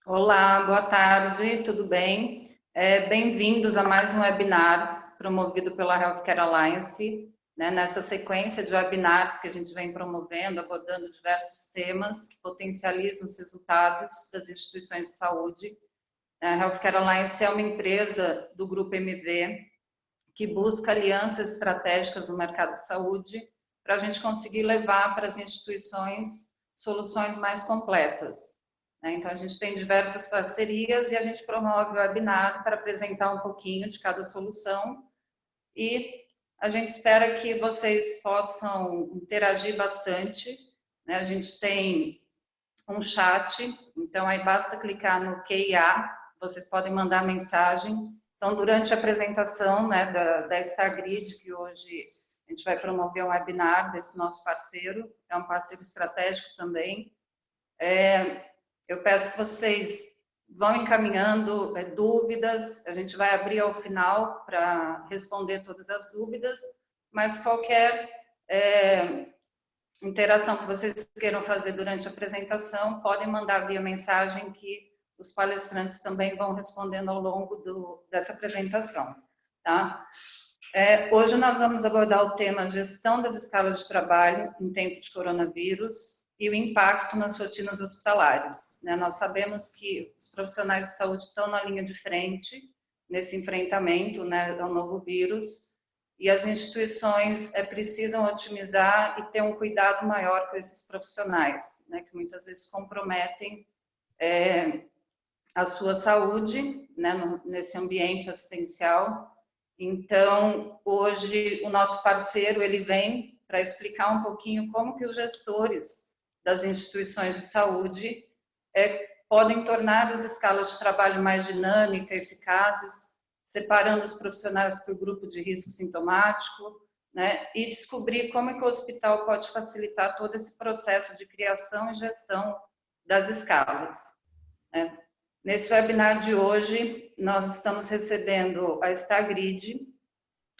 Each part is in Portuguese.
Olá, boa tarde, tudo bem? Bem-vindos a mais um webinar promovido pela Healthcare Alliance, né, nessa sequência de webinars que a gente vem promovendo, abordando diversos temas que potencializam os resultados das instituições de saúde. A Healthcare Alliance é uma empresa do Grupo MV que busca alianças estratégicas no mercado de saúde para a gente conseguir levar para as instituições soluções mais completas. Então, a gente tem diversas parcerias e a gente promove o webinar para apresentar um pouquinho de cada solução e a gente espera que vocês possam interagir bastante. A gente tem um chat, então aí basta clicar no QIA, vocês podem mandar mensagem. Então, durante a apresentação da Stargrid, que hoje a gente vai promover um webinar desse nosso parceiro, é um parceiro estratégico também, eu peço que vocês vão encaminhando dúvidas, a gente vai abrir ao final para responder todas as dúvidas, mas qualquer interação que vocês queiram fazer durante a apresentação, podem mandar via mensagem que os palestrantes também vão respondendo ao longo dessa apresentação. Tá? Hoje nós vamos abordar o tema gestão das escalas de trabalho em tempo de coronavírus e o impacto nas rotinas hospitalares. Nós sabemos que os profissionais de saúde estão na linha de frente nesse enfrentamento ao novo vírus, e as instituições precisam otimizar e ter um cuidado maior com esses profissionais, que muitas vezes comprometem a sua saúde, nesse ambiente assistencial. Então, hoje, o nosso parceiro, ele vem para explicar um pouquinho como que os gestores das instituições de saúde podem tornar as escalas de trabalho mais dinâmicas, eficazes, separando os profissionais por grupo de risco sintomático, e descobrir como é que o hospital pode facilitar todo esse processo de criação e gestão das escalas. Nesse webinar de hoje, nós estamos recebendo a Stargrid,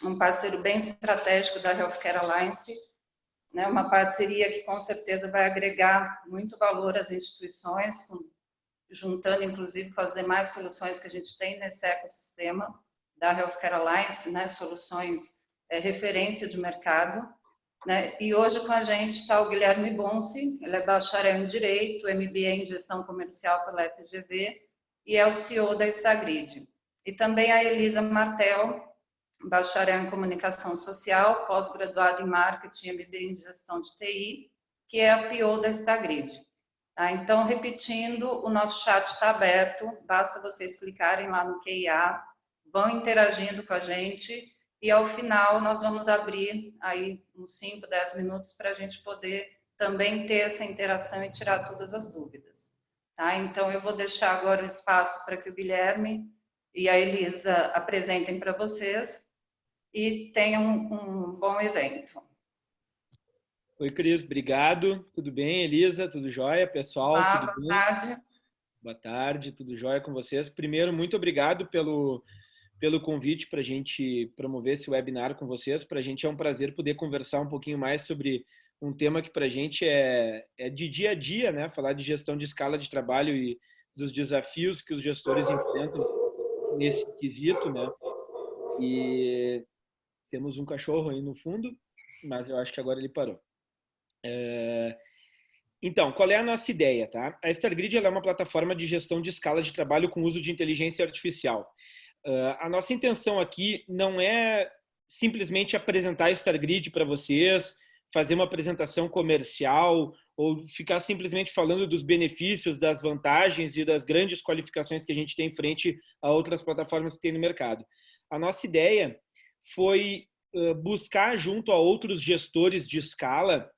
um parceiro bem estratégico da Healthcare Alliance, uma parceria que com certeza vai agregar muito valor às instituições, juntando inclusive com as demais soluções que a gente tem nesse ecossistema da Healthcare Alliance, soluções referência de mercado. E hoje com a gente está o Guilherme Bonsi, ele é bacharel em Direito, MBA em Gestão Comercial pela FGV e é o CEO da Stargrid. E também a Elisa Martel, bacharel em Comunicação Social, pós-graduada em Marketing, MBA em Gestão de TI, que é a PO da Stargrid. Então, repetindo, o nosso chat está aberto, basta vocês clicarem lá no QIA, vão interagindo com a gente e ao final nós vamos abrir aí uns 5, 10 minutos para a gente poder também ter essa interação e tirar todas as dúvidas. Então, eu vou deixar agora o espaço para que o Guilherme e a Elisa apresentem para vocês e tenham um bom evento. Oi, Cris, obrigado. Tudo bem, Elisa? Tudo jóia, pessoal? Olá, tudo boa bem? tarde. Boa tarde, tudo jóia com vocês? Primeiro, muito obrigado pelo convite para a gente promover esse webinar com vocês. Para a gente é um prazer poder conversar um pouquinho mais sobre um tema que para a gente é de dia a dia, né? Falar de gestão de escala de trabalho e dos desafios que os gestores enfrentam nesse quesito, né? E temos um cachorro aí no fundo, mas eu acho que agora ele parou. Então, qual é a nossa ideia, tá? A Stargrid é uma plataforma de gestão de escala de trabalho com uso de inteligência artificial. A nossa intenção aqui não é simplesmente apresentar a Stargrid para vocês, fazer uma apresentação comercial ou ficar simplesmente falando dos benefícios, das vantagens e das grandes qualificações que a gente tem frente a outras plataformas que tem no mercado. A nossa ideia foi buscar junto a outros gestores de escala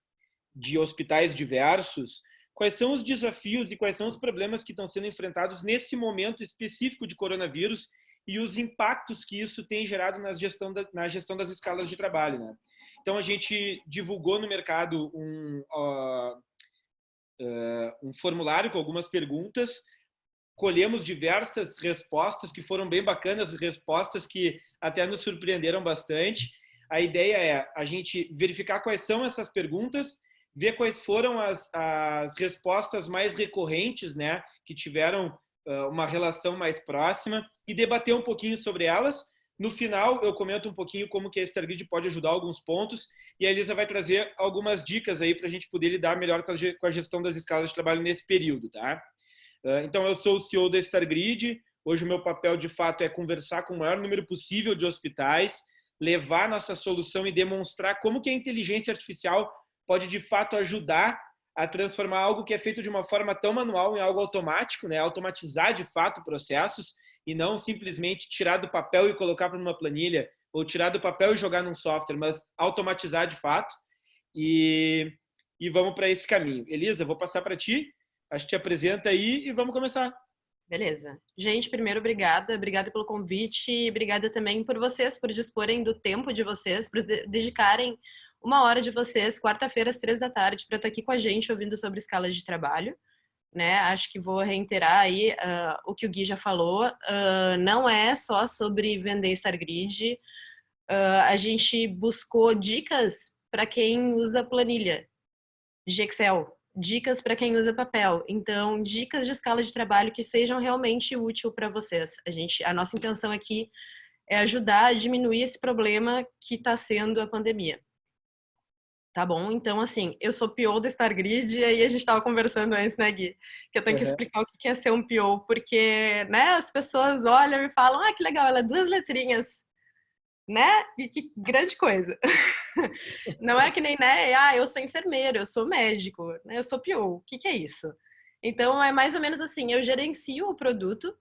de hospitais diversos, quais são os desafios e quais são os problemas que estão sendo enfrentados nesse momento específico de coronavírus e os impactos que isso tem gerado na gestão das escalas de trabalho, né? Então, a gente divulgou no mercado um formulário com algumas perguntas, colhemos diversas respostas que foram bem bacanas, respostas que até nos surpreenderam bastante. A ideia é a gente verificar quais são essas perguntas, ver quais foram as respostas mais recorrentes, né, que tiveram uma relação mais próxima e debater um pouquinho sobre elas. No final, eu comento um pouquinho como que a StarGrid pode ajudar alguns pontos e a Elisa vai trazer algumas dicas aí para a gente poder lidar melhor com a gestão das escalas de trabalho nesse período, tá? Então, eu sou o CEO da StarGrid. Hoje, o meu papel, de fato, é conversar com o maior número possível de hospitais, levar nossa solução e demonstrar como que a inteligência artificial pode, de fato, ajudar a transformar algo que é feito de uma forma tão manual em algo automático, né? Automatizar, de fato, processos e não simplesmente tirar do papel e colocar para uma planilha ou tirar do papel e jogar num software, mas automatizar, de fato. E vamos para esse caminho. Elisa, vou passar para ti. Acho que te apresenta aí e vamos começar. Beleza. Gente, primeiro, obrigada. Obrigada pelo convite e obrigada também por vocês, por disporem do tempo de vocês, por dedicarem 1 hora de vocês, quarta-feira, às 3 da tarde, para estar aqui com a gente ouvindo sobre escalas de trabalho. Né? Acho que vou reiterar aí o que o Gui já falou. Não é só sobre vender StarGrid. A gente buscou dicas para quem usa planilha de Excel, dicas para quem usa papel. Então, dicas de escala de trabalho que sejam realmente úteis para vocês. A nossa intenção aqui é ajudar a diminuir esse problema que está sendo a pandemia. Tá bom? Então, assim, eu sou PO da StarGrid e aí a gente estava conversando antes, né, Gui? Que eu tenho que explicar o que é ser um PO, porque, né, as pessoas olham e falam, que legal, ela é 2 letrinhas, né? E que grande coisa. Não é que nem, né, eu sou enfermeiro, eu sou médico, né, eu sou PO. O que é isso? Então, é mais ou menos assim, eu gerencio o produto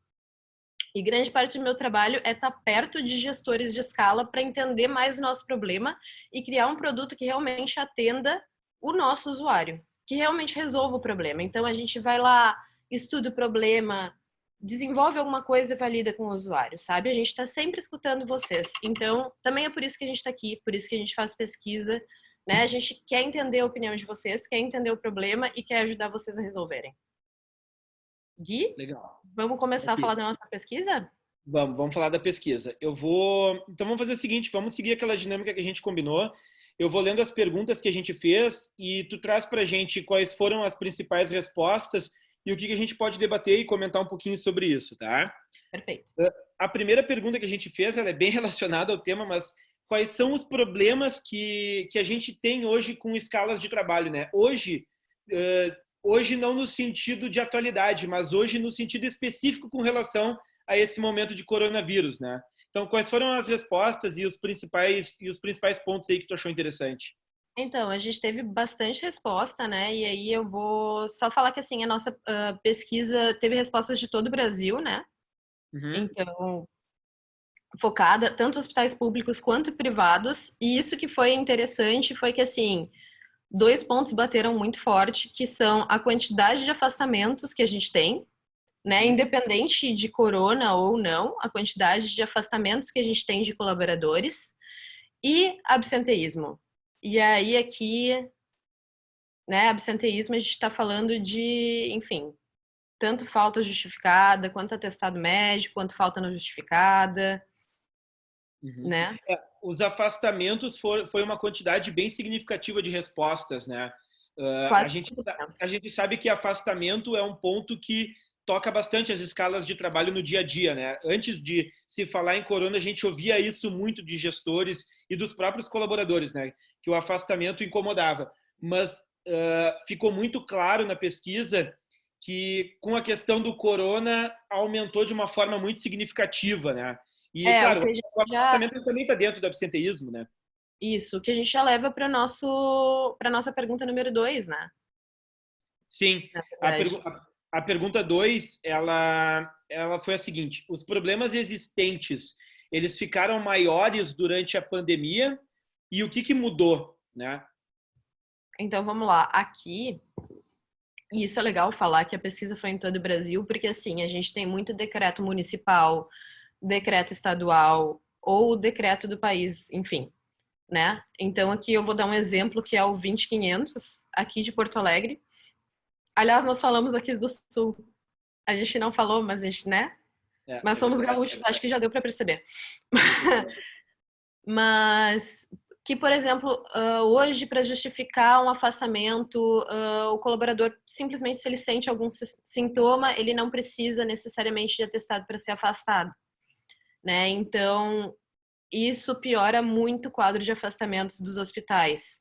e grande parte do meu trabalho é estar perto de gestores de escala para entender mais o nosso problema e criar um produto que realmente atenda o nosso usuário, que realmente resolva o problema. Então, a gente vai lá, estuda o problema, desenvolve alguma coisa e valida com o usuário, sabe? A gente está sempre escutando vocês. Então, também é por isso que a gente está aqui, por isso que a gente faz pesquisa, né? A gente quer entender a opinião de vocês, quer entender o problema e quer ajudar vocês a resolverem. Gui? Legal. Vamos começar a falar da nossa pesquisa? Vamos falar da pesquisa. Então vamos fazer o seguinte, vamos seguir aquela dinâmica que a gente combinou. Eu vou lendo as perguntas que a gente fez e tu traz para a gente quais foram as principais respostas e o que a gente pode debater e comentar um pouquinho sobre isso, tá? Perfeito. A primeira pergunta que a gente fez, ela é bem relacionada ao tema, mas quais são os problemas que a gente tem hoje com escalas de trabalho, né? Hoje não no sentido de atualidade, mas hoje no sentido específico com relação a esse momento de coronavírus, né? Então, quais foram as respostas e os principais pontos aí que tu achou interessante? Então, a gente teve bastante resposta, né? E aí eu vou só falar que, assim, a nossa pesquisa teve respostas de todo o Brasil, né? Então, focada tanto hospitais públicos quanto privados. E isso que foi interessante foi que, assim, 2 pontos bateram muito forte, que são a quantidade de afastamentos que a gente tem, né? Independente de corona ou não, a quantidade de afastamentos que a gente tem de colaboradores e absenteísmo. E aí aqui, né, absenteísmo a gente está falando de, enfim, tanto falta justificada, quanto atestado médico, quanto falta não justificada, né? Os afastamentos foi uma quantidade bem significativa de respostas, né? A gente sabe que afastamento é um ponto que toca bastante as escalas de trabalho no dia a dia, né? Antes de se falar em corona, a gente ouvia isso muito de gestores e dos próprios colaboradores, né? Que o afastamento incomodava. Mas ficou muito claro na pesquisa que com a questão do corona aumentou de uma forma muito significativa, né? E, claro, o afastamento também está dentro do absenteísmo, né? Isso, que a gente já leva para nossa pergunta número 2, né? Sim. A pergunta 2, ela foi a seguinte: os problemas existentes, eles ficaram maiores durante a pandemia e o que mudou, né? Então, vamos lá. Aqui, e isso é legal falar que a pesquisa foi em todo o Brasil, porque, assim, a gente tem muito decreto municipal, decreto estadual ou decreto do país, enfim, né? Então, aqui eu vou dar um exemplo que é o 20500, aqui de Porto Alegre. Aliás, nós falamos aqui do Sul. A gente não falou, mas a gente, né? Mas somos gaúchos, acho que já deu para perceber. Mas que, por exemplo, hoje, para justificar um afastamento, o colaborador, simplesmente, se ele sente algum sintoma, ele não precisa necessariamente de atestado para ser afastado, né? Então, isso piora muito o quadro de afastamentos dos hospitais,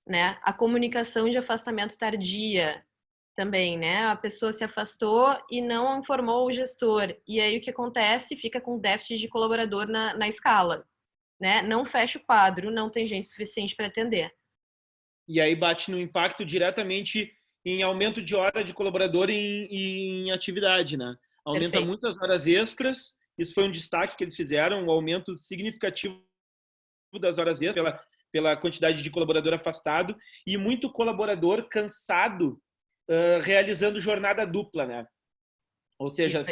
né? A comunicação de afastamento tardia também, né? A pessoa se afastou e não informou o gestor. E aí, o que acontece? Fica com déficit de colaborador na escala. Né? Não fecha o quadro, não tem gente suficiente para atender. E aí bate no impacto diretamente em aumento de hora de colaborador em atividade, né? Aumenta Perfeito. muitas horas extras, isso foi um destaque que eles fizeram, um aumento significativo das horas extras pela quantidade de colaborador afastado e muito colaborador cansado realizando jornada dupla, né? Ou seja,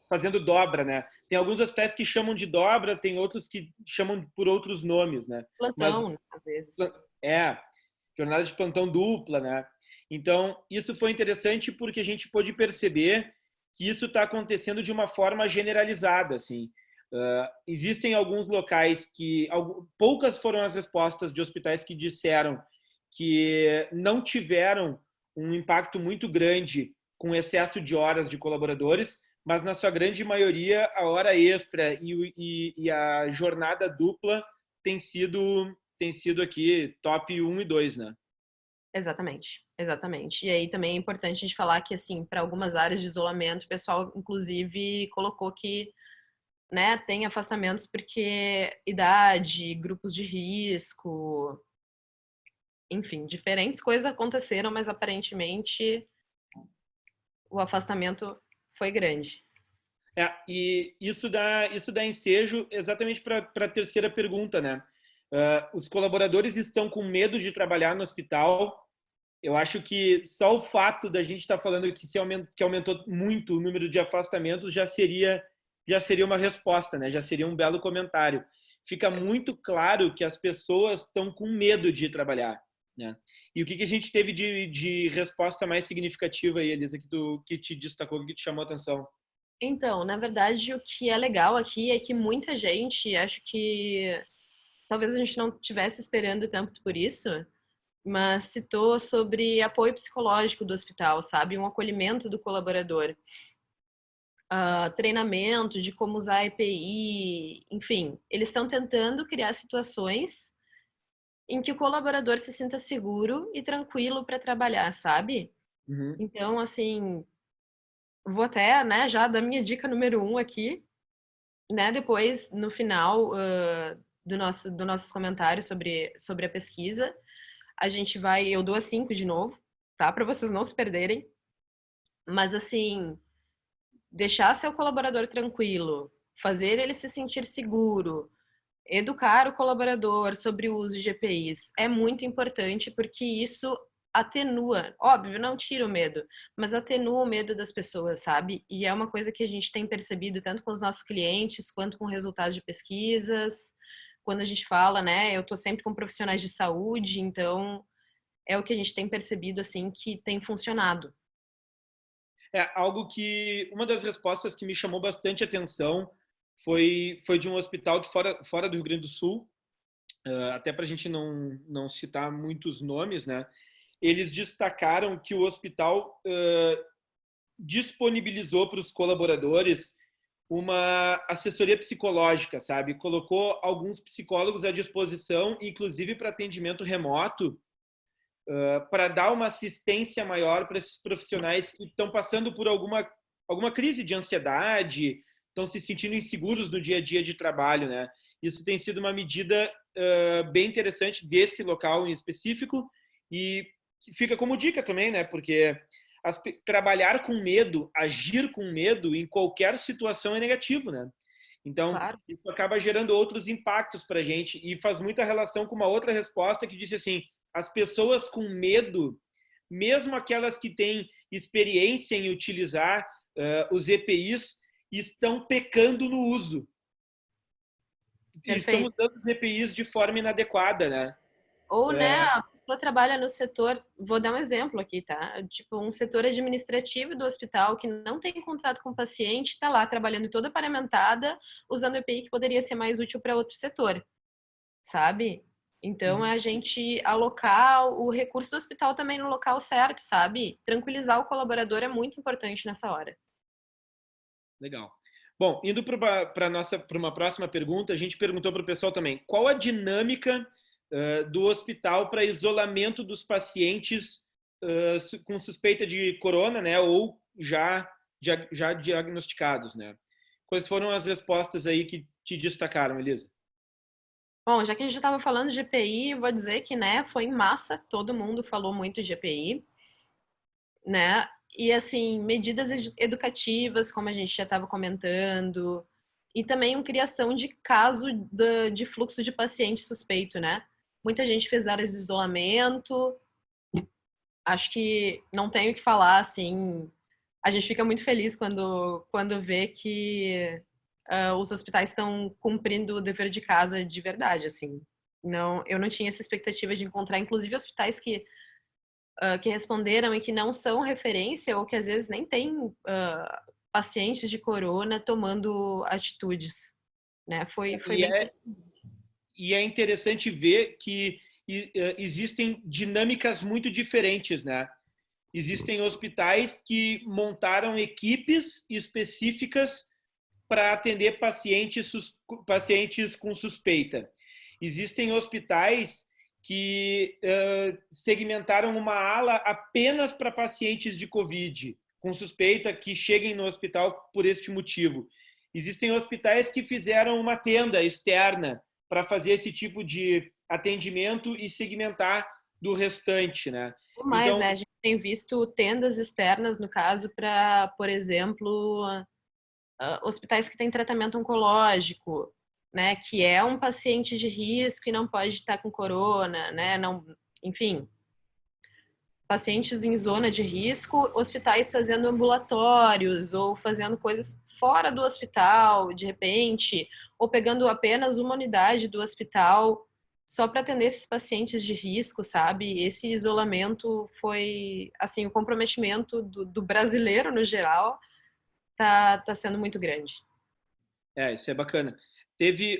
fazendo dobra, né? Tem alguns hospitais que chamam de dobra, tem outros que chamam por outros nomes, né? Plantão, né, às vezes. Jornada de plantão dupla, né? Então, isso foi interessante porque a gente pôde perceber que isso está acontecendo de uma forma generalizada, assim. Existem alguns locais que... poucas foram as respostas de hospitais que disseram que não tiveram um impacto muito grande com excesso de horas de colaboradores, mas na sua grande maioria a hora extra e a jornada dupla tem sido aqui top 1 e 2, né? Exatamente, exatamente. E aí também é importante a gente falar que, assim, para algumas áreas de isolamento, o pessoal, inclusive, colocou que, né, tem afastamentos porque idade, grupos de risco, enfim, diferentes coisas aconteceram, mas aparentemente o afastamento foi grande. E isso dá ensejo exatamente para a terceira pergunta, né? Os colaboradores estão com medo de trabalhar no hospital. Eu acho que só o fato da gente estar falando que aumentou muito o número de afastamentos já seria uma resposta, né? Já seria um belo comentário. Fica muito claro que as pessoas estão com medo de trabalhar, né? E o que a gente teve de resposta mais significativa aí, Elisa, que te destacou, que te chamou a atenção? Então, na verdade, o que é legal aqui é que muita gente, acho que talvez a gente não tivesse esperando tanto por isso, mas citou sobre apoio psicológico do hospital, sabe? Um acolhimento do colaborador. Treinamento de como usar a EPI, enfim. Eles estão tentando criar situações em que o colaborador se sinta seguro e tranquilo para trabalhar, sabe? Uhum. Então, assim, vou até, né, já dar minha dica número 1 aqui, né? Depois, no final dos nossos comentários sobre a pesquisa, a gente vai, eu dou a 5 de novo, tá? Para vocês não se perderem. Mas, assim, deixar seu colaborador tranquilo, fazer ele se sentir seguro, educar o colaborador sobre o uso de EPIs é muito importante porque isso atenua, óbvio, não tira o medo, mas atenua o medo das pessoas, sabe? E é uma coisa que a gente tem percebido tanto com os nossos clientes quanto com resultados de pesquisas. Quando a gente fala, né, eu tô sempre com profissionais de saúde, então é o que a gente tem percebido, assim, que tem funcionado. Algo que... Uma das respostas que me chamou bastante atenção foi de um hospital fora do Rio Grande do Sul, até para a gente não citar muitos nomes, né? Eles destacaram que o hospital disponibilizou para os colaboradores uma assessoria psicológica, sabe? Colocou alguns psicólogos à disposição, inclusive para atendimento remoto, para dar uma assistência maior para esses profissionais que estão passando por alguma crise de ansiedade, estão se sentindo inseguros no dia a dia de trabalho, né? Isso tem sido uma medida bem interessante desse local em específico e fica como dica também, né? Porque trabalhar com medo, agir com medo em qualquer situação é negativo, né? Então, Claro. isso acaba gerando outros impactos para a gente e faz muita relação com uma outra resposta que disse assim, as pessoas com medo, mesmo aquelas que têm experiência em utilizar os EPIs, estão pecando no uso. Estão Perfeito. usando os EPIs de forma inadequada, né? Ou, né, a pessoa trabalha no setor, vou dar um exemplo aqui, tá? Tipo, um setor administrativo do hospital que não tem contato com o paciente, está lá trabalhando toda paramentada, usando EPI que poderia ser mais útil para outro setor, sabe? Então, é a gente alocar o recurso do hospital também no local certo, sabe? Tranquilizar o colaborador é muito importante nessa hora. Legal. Bom, indo para uma próxima pergunta, a gente perguntou para o pessoal também, qual a dinâmica do hospital para isolamento dos pacientes com suspeita de corona, né, ou já diagnosticados, né? Quais foram as respostas aí que te destacaram, Elisa? Bom, já que a gente estava falando de EPI, vou dizer que, né, foi em massa, todo mundo falou muito de EPI, né? E, assim, medidas educativas, como a gente já estava comentando, e também uma criação de caso de fluxo de paciente suspeito, né? Muita gente fez áreas de isolamento, acho que não tenho o que falar, assim, a gente fica muito feliz quando vê que os hospitais estão cumprindo o dever de casa de verdade, assim. Não, eu não tinha essa expectativa de encontrar, inclusive, hospitais que responderam e que não são referência ou que às vezes nem têm pacientes de corona tomando atitudes, né? Foi bem... E é interessante ver que existem dinâmicas muito diferentes, né? Existem hospitais que montaram equipes específicas para atender pacientes com suspeita. Existem hospitais que segmentaram uma ala apenas para pacientes de Covid, com suspeita que cheguem no hospital por este motivo. Existem hospitais que fizeram uma tenda externa para fazer esse tipo de atendimento e segmentar do restante, né? Mas, então, né, a gente tem visto tendas externas, no caso, para, por exemplo, hospitais que têm tratamento oncológico, né, que é um paciente de risco e não pode estar com corona, né, não, enfim, pacientes em zona de risco, hospitais fazendo ambulatórios ou fazendo coisas fora do hospital, de repente, ou pegando apenas uma unidade do hospital só para atender esses pacientes de risco, sabe? Esse isolamento foi, assim, o comprometimento do brasileiro no geral tá sendo muito grande. Isso é bacana.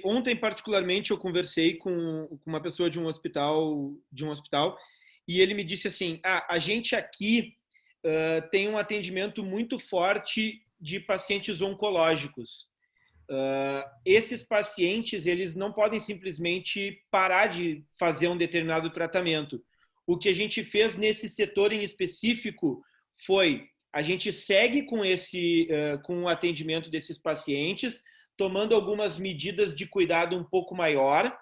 Ontem, particularmente, eu conversei com uma pessoa de um hospital, e ele me disse assim, a gente aqui tem um atendimento muito forte de pacientes oncológicos. Esses pacientes, eles não podem simplesmente parar de fazer um determinado tratamento. O que a gente fez nesse setor em específico foi, a gente segue com o atendimento desses pacientes, tomando algumas medidas de cuidado um pouco maior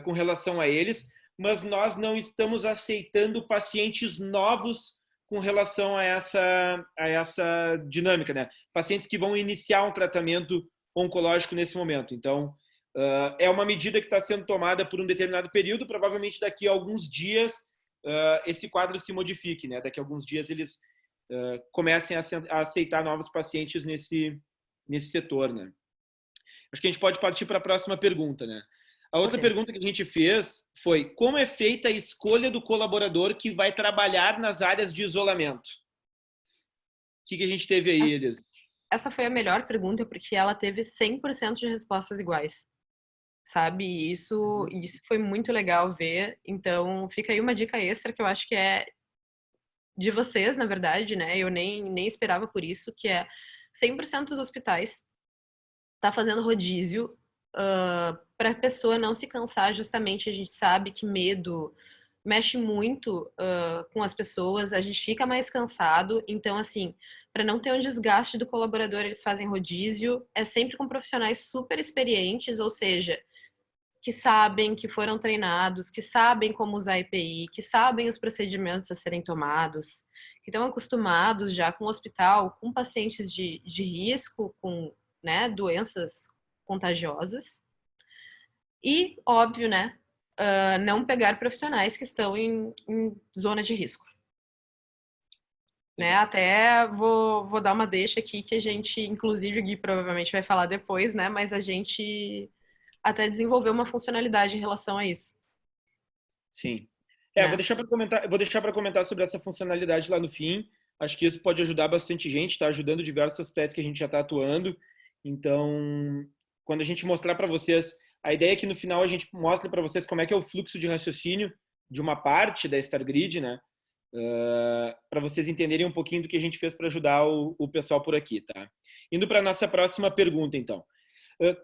com relação a eles, mas nós não estamos aceitando pacientes novos com relação a essa dinâmica, né? Pacientes que vão iniciar um tratamento oncológico nesse momento. Então, é uma medida que está sendo tomada por um determinado período, provavelmente daqui a alguns dias esse quadro se modifique, né? Daqui a alguns dias eles comecem a aceitar novos pacientes nesse setor, né? Acho que a gente pode partir para a próxima pergunta, né? A outra pergunta que a gente fez foi como é feita a escolha do colaborador que vai trabalhar nas áreas de isolamento? O que a gente teve aí, Elisa? Essa foi a melhor pergunta porque ela teve 100% de respostas iguais, sabe? Isso foi muito legal ver. Então, fica aí uma dica extra que eu acho que é de vocês, na verdade, né? Eu nem esperava por isso, que é 100% dos hospitais tá fazendo rodízio para a pessoa não se cansar. Justamente, a gente sabe que medo mexe muito com as pessoas, a gente fica mais cansado. Então, assim, para não ter um desgaste do colaborador, eles fazem rodízio. É sempre com profissionais super experientes, ou seja, que sabem, que foram treinados, que sabem como usar EPI, que sabem os procedimentos a serem tomados, que estão acostumados já com o hospital, com pacientes de risco, com, né, doenças contagiosas. E, óbvio, né, não pegar profissionais que estão em zona de risco. Né? Até vou dar uma deixa aqui que a gente, inclusive o Gui provavelmente vai falar depois, né? Mas a gente até desenvolveu uma funcionalidade em relação a isso. Sim. Vou deixar para comentar sobre essa funcionalidade lá no fim. Acho que isso pode ajudar bastante gente, está ajudando diversos aspectos que a gente já está atuando. Então, quando a gente mostrar para vocês A ideia é que no final a gente mostre para vocês como é que é o fluxo de raciocínio de uma parte da StarGrid, né? Para vocês entenderem um pouquinho do que a gente fez para ajudar o pessoal por aqui, tá? Indo para a nossa próxima pergunta, então.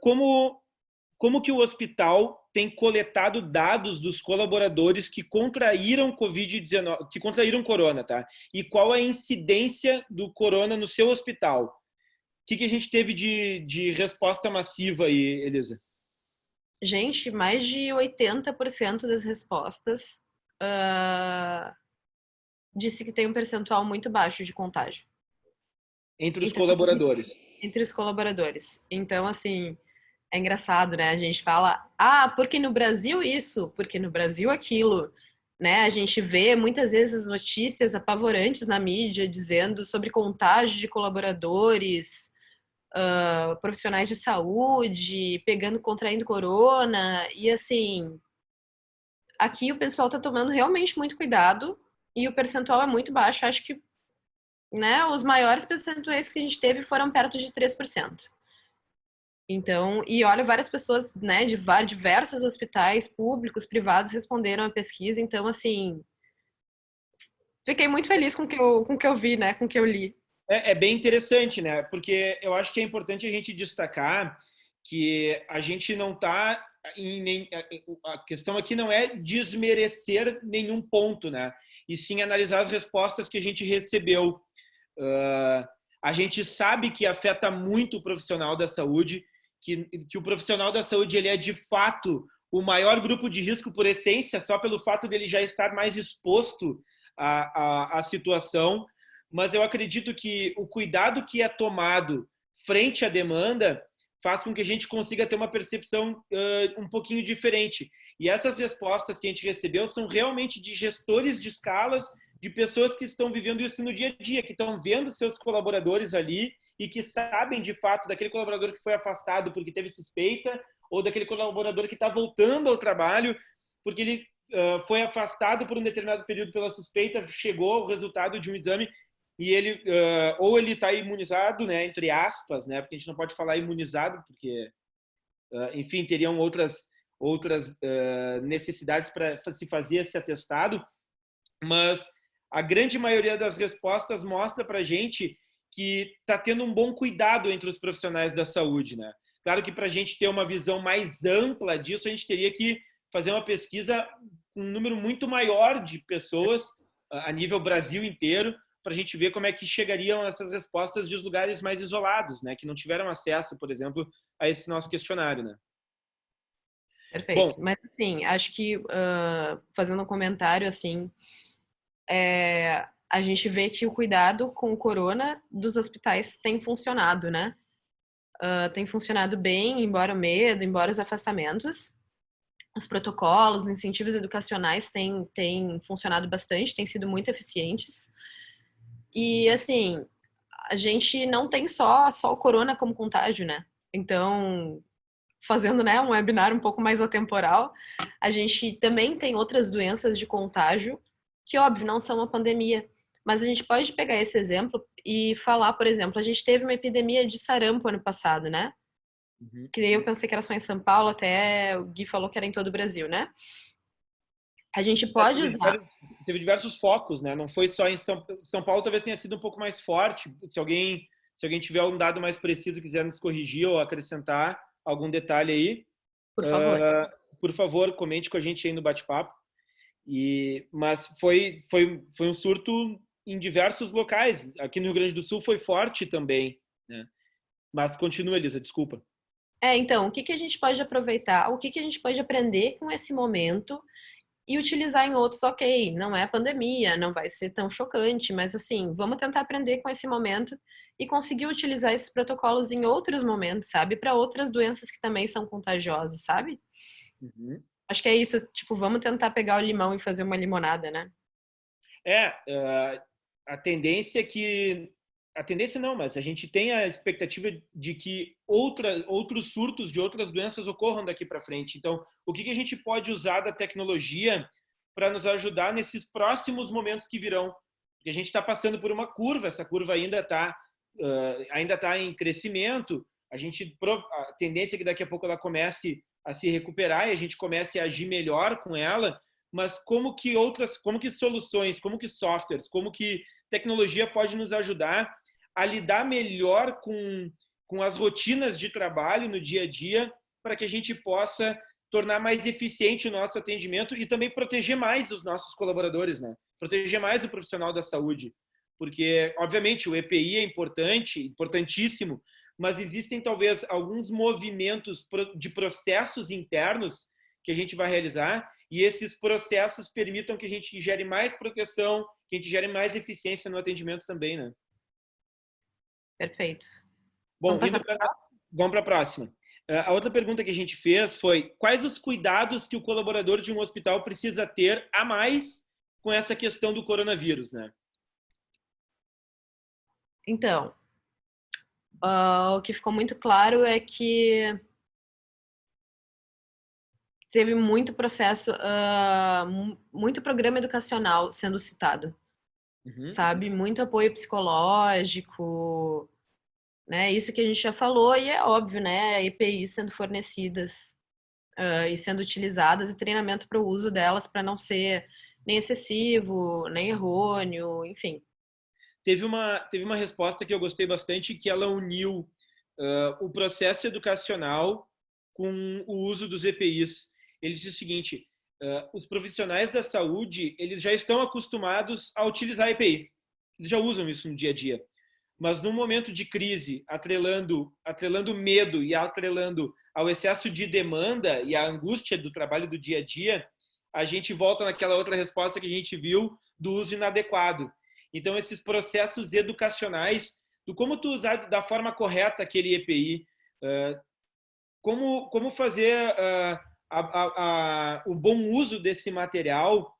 Como que o hospital tem coletado dados dos colaboradores que contraíram Covid-19, que contraíram corona, tá? E qual a incidência do corona no seu hospital? O que a gente teve de resposta massiva aí, Elisa? Gente, mais de 80% das respostas disse que tem um percentual muito baixo de contágio. Entre os colaboradores. Entre os colaboradores. Então, assim, é engraçado, né? A gente fala, porque no Brasil isso, porque no Brasil aquilo, né? A gente vê muitas vezes notícias apavorantes na mídia dizendo sobre contágio de colaboradores, profissionais de saúde, contraindo corona, e assim, aqui o pessoal tá tomando realmente muito cuidado e o percentual é muito baixo. Acho que, né, os maiores percentuais que a gente teve foram perto de 3%. Então, e olha, várias pessoas, né, de diversos hospitais públicos, privados, responderam à pesquisa. Então, assim, fiquei muito feliz com o que eu vi, né, com o que eu li. É bem interessante, né? Porque eu acho que é importante a gente destacar que a gente não está a questão aqui não é desmerecer nenhum ponto, né? E sim analisar as respostas que a gente recebeu. A gente sabe que afeta muito o profissional da saúde, que o profissional da saúde ele é de fato o maior grupo de risco por essência, só pelo fato dele já estar mais exposto à situação. Mas eu acredito que o cuidado que é tomado frente à demanda faz com que a gente consiga ter uma percepção um pouquinho diferente. E essas respostas que a gente recebeu são realmente de gestores de escalas, de pessoas que estão vivendo isso no dia a dia, que estão vendo seus colaboradores ali e que sabem, de fato, daquele colaborador que foi afastado porque teve suspeita ou daquele colaborador que está voltando ao trabalho porque ele foi afastado por um determinado período pela suspeita, chegou o resultado de um exame e ele ou ele está imunizado, né, entre aspas, né, porque a gente não pode falar imunizado, porque, enfim, teriam outras necessidades para se fazer esse atestado, mas a grande maioria das respostas mostra para a gente que está tendo um bom cuidado entre os profissionais da saúde, né? Claro que para a gente ter uma visão mais ampla disso, a gente teria que fazer uma pesquisa com um número muito maior de pessoas a nível Brasil inteiro, para a gente ver como é que chegariam essas respostas dos lugares mais isolados, né, que não tiveram acesso, por exemplo, a esse nosso questionário, né? Perfeito. Bom, mas assim, acho que fazendo um comentário assim, a gente vê que o cuidado com o corona dos hospitais tem funcionado, né? Tem funcionado bem, embora o medo, embora os afastamentos. Os protocolos, os incentivos educacionais têm funcionado bastante, têm sido muito eficientes. E, assim, a gente não tem só o corona como contágio, né? Então, fazendo, né, um webinar um pouco mais atemporal, a gente também tem outras doenças de contágio que, óbvio, não são uma pandemia. Mas a gente pode pegar esse exemplo e falar, por exemplo, a gente teve uma epidemia de sarampo ano passado, né? Uhum. Que daí eu pensei que era só em São Paulo, até o Gui falou que era em todo o Brasil, né? A gente pode usar... Teve diversos focos, né? Não foi só em São Paulo, talvez tenha sido um pouco mais forte. Se alguém tiver um dado mais preciso, quiser nos corrigir ou acrescentar algum detalhe aí, por favor, comente com a gente aí no bate-papo. Mas foi um surto em diversos locais. Aqui no Rio Grande do Sul foi forte também, né? Mas continua, Elisa, desculpa. Então, o que a gente pode aproveitar? O que a gente pode aprender com esse momento e utilizar em outros? Ok, não é pandemia, não vai ser tão chocante, mas assim, vamos tentar aprender com esse momento e conseguir utilizar esses protocolos em outros momentos, sabe? Para outras doenças que também são contagiosas, sabe? Uhum. Acho que é isso, tipo, vamos tentar pegar o limão e fazer uma limonada, né? A tendência é que... A tendência não, mas a gente tem a expectativa de que outros surtos de outras doenças ocorram daqui para frente. Então, o que a gente pode usar da tecnologia para nos ajudar nesses próximos momentos que virão? Porque a gente está passando por uma curva, essa curva ainda está em crescimento, a tendência é que daqui a pouco ela comece a se recuperar e a gente comece a agir melhor com ela, mas como que soluções, como que softwares, como que tecnologia pode nos ajudar a lidar melhor com as rotinas de trabalho no dia a dia, para que a gente possa tornar mais eficiente o nosso atendimento e também proteger mais os nossos colaboradores, né? Proteger mais o profissional da saúde. Porque, obviamente, o EPI é importante, importantíssimo, mas existem talvez alguns movimentos de processos internos que a gente vai realizar e esses processos permitam que a gente gere mais proteção, que a gente gere mais eficiência no atendimento também, né? Perfeito. Bom, vamos para a próxima. A outra pergunta que a gente fez foi: quais os cuidados que o colaborador de um hospital precisa ter a mais com essa questão do coronavírus, né? Então, o que ficou muito claro é que teve muito processo, muito programa educacional sendo citado, sabe? Muito apoio psicológico, né? Isso que a gente já falou e é óbvio, né? EPIs sendo fornecidas e sendo utilizadas e treinamento para o uso delas para não ser nem excessivo, nem errôneo, enfim. Teve uma resposta que eu gostei bastante, que ela uniu o processo educacional com o uso dos EPIs. Ele disse o seguinte: os profissionais da saúde, eles já estão acostumados a utilizar EPI. Eles já usam isso no dia a dia. Mas no momento de crise, atrelando medo e atrelando ao excesso de demanda e à angústia do trabalho do dia a dia, a gente volta naquela outra resposta que a gente viu do uso inadequado. Então, esses processos educacionais, do como tu usar da forma correta aquele EPI, como fazer o bom uso desse material,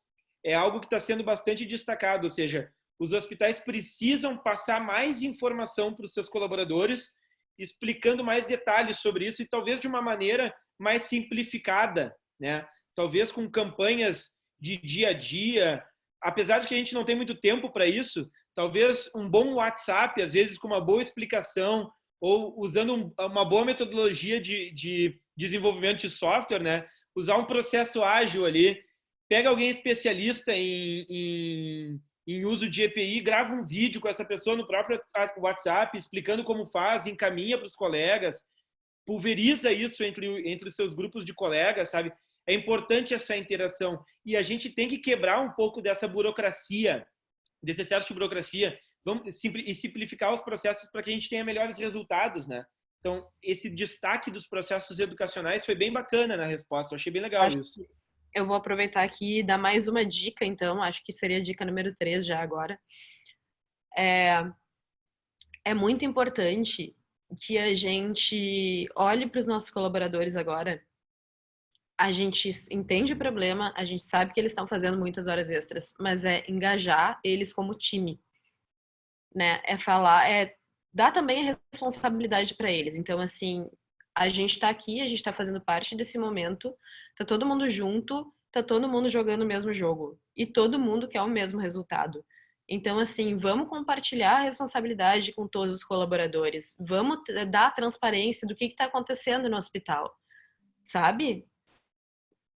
é algo que está sendo bastante destacado. Ou seja, os hospitais precisam passar mais informação para os seus colaboradores, explicando mais detalhes sobre isso e talvez de uma maneira mais simplificada, né? Talvez com campanhas de dia a dia, apesar de que a gente não tem muito tempo para isso, talvez um bom WhatsApp, às vezes com uma boa explicação ou usando uma boa metodologia de desenvolvimento de software, né? Usar um processo ágil ali, pega alguém especialista em uso de EPI, grava um vídeo com essa pessoa no próprio WhatsApp, explicando como faz, encaminha para os colegas, pulveriza isso entre os seus grupos de colegas, sabe? É importante essa interação. E a gente tem que quebrar um pouco dessa burocracia, desse excesso de burocracia, e simplificar os processos para que a gente tenha melhores resultados, né? Então, esse destaque dos processos educacionais foi bem bacana na resposta. Eu achei bem legal isso. Eu vou aproveitar aqui e dar mais uma dica, então. Acho que seria a dica número 3 já agora. É muito importante que a gente olhe para os nossos colaboradores agora. A gente entende o problema, a gente sabe que eles estão fazendo muitas horas extras, mas é engajar eles como time, né? É falar, dar também a responsabilidade para eles. Então, assim, a gente está aqui, a gente está fazendo parte desse momento, tá todo mundo junto, tá todo mundo jogando o mesmo jogo e todo mundo quer o mesmo resultado. Então, assim, vamos compartilhar a responsabilidade com todos os colaboradores, vamos dar transparência do que está acontecendo no hospital, sabe?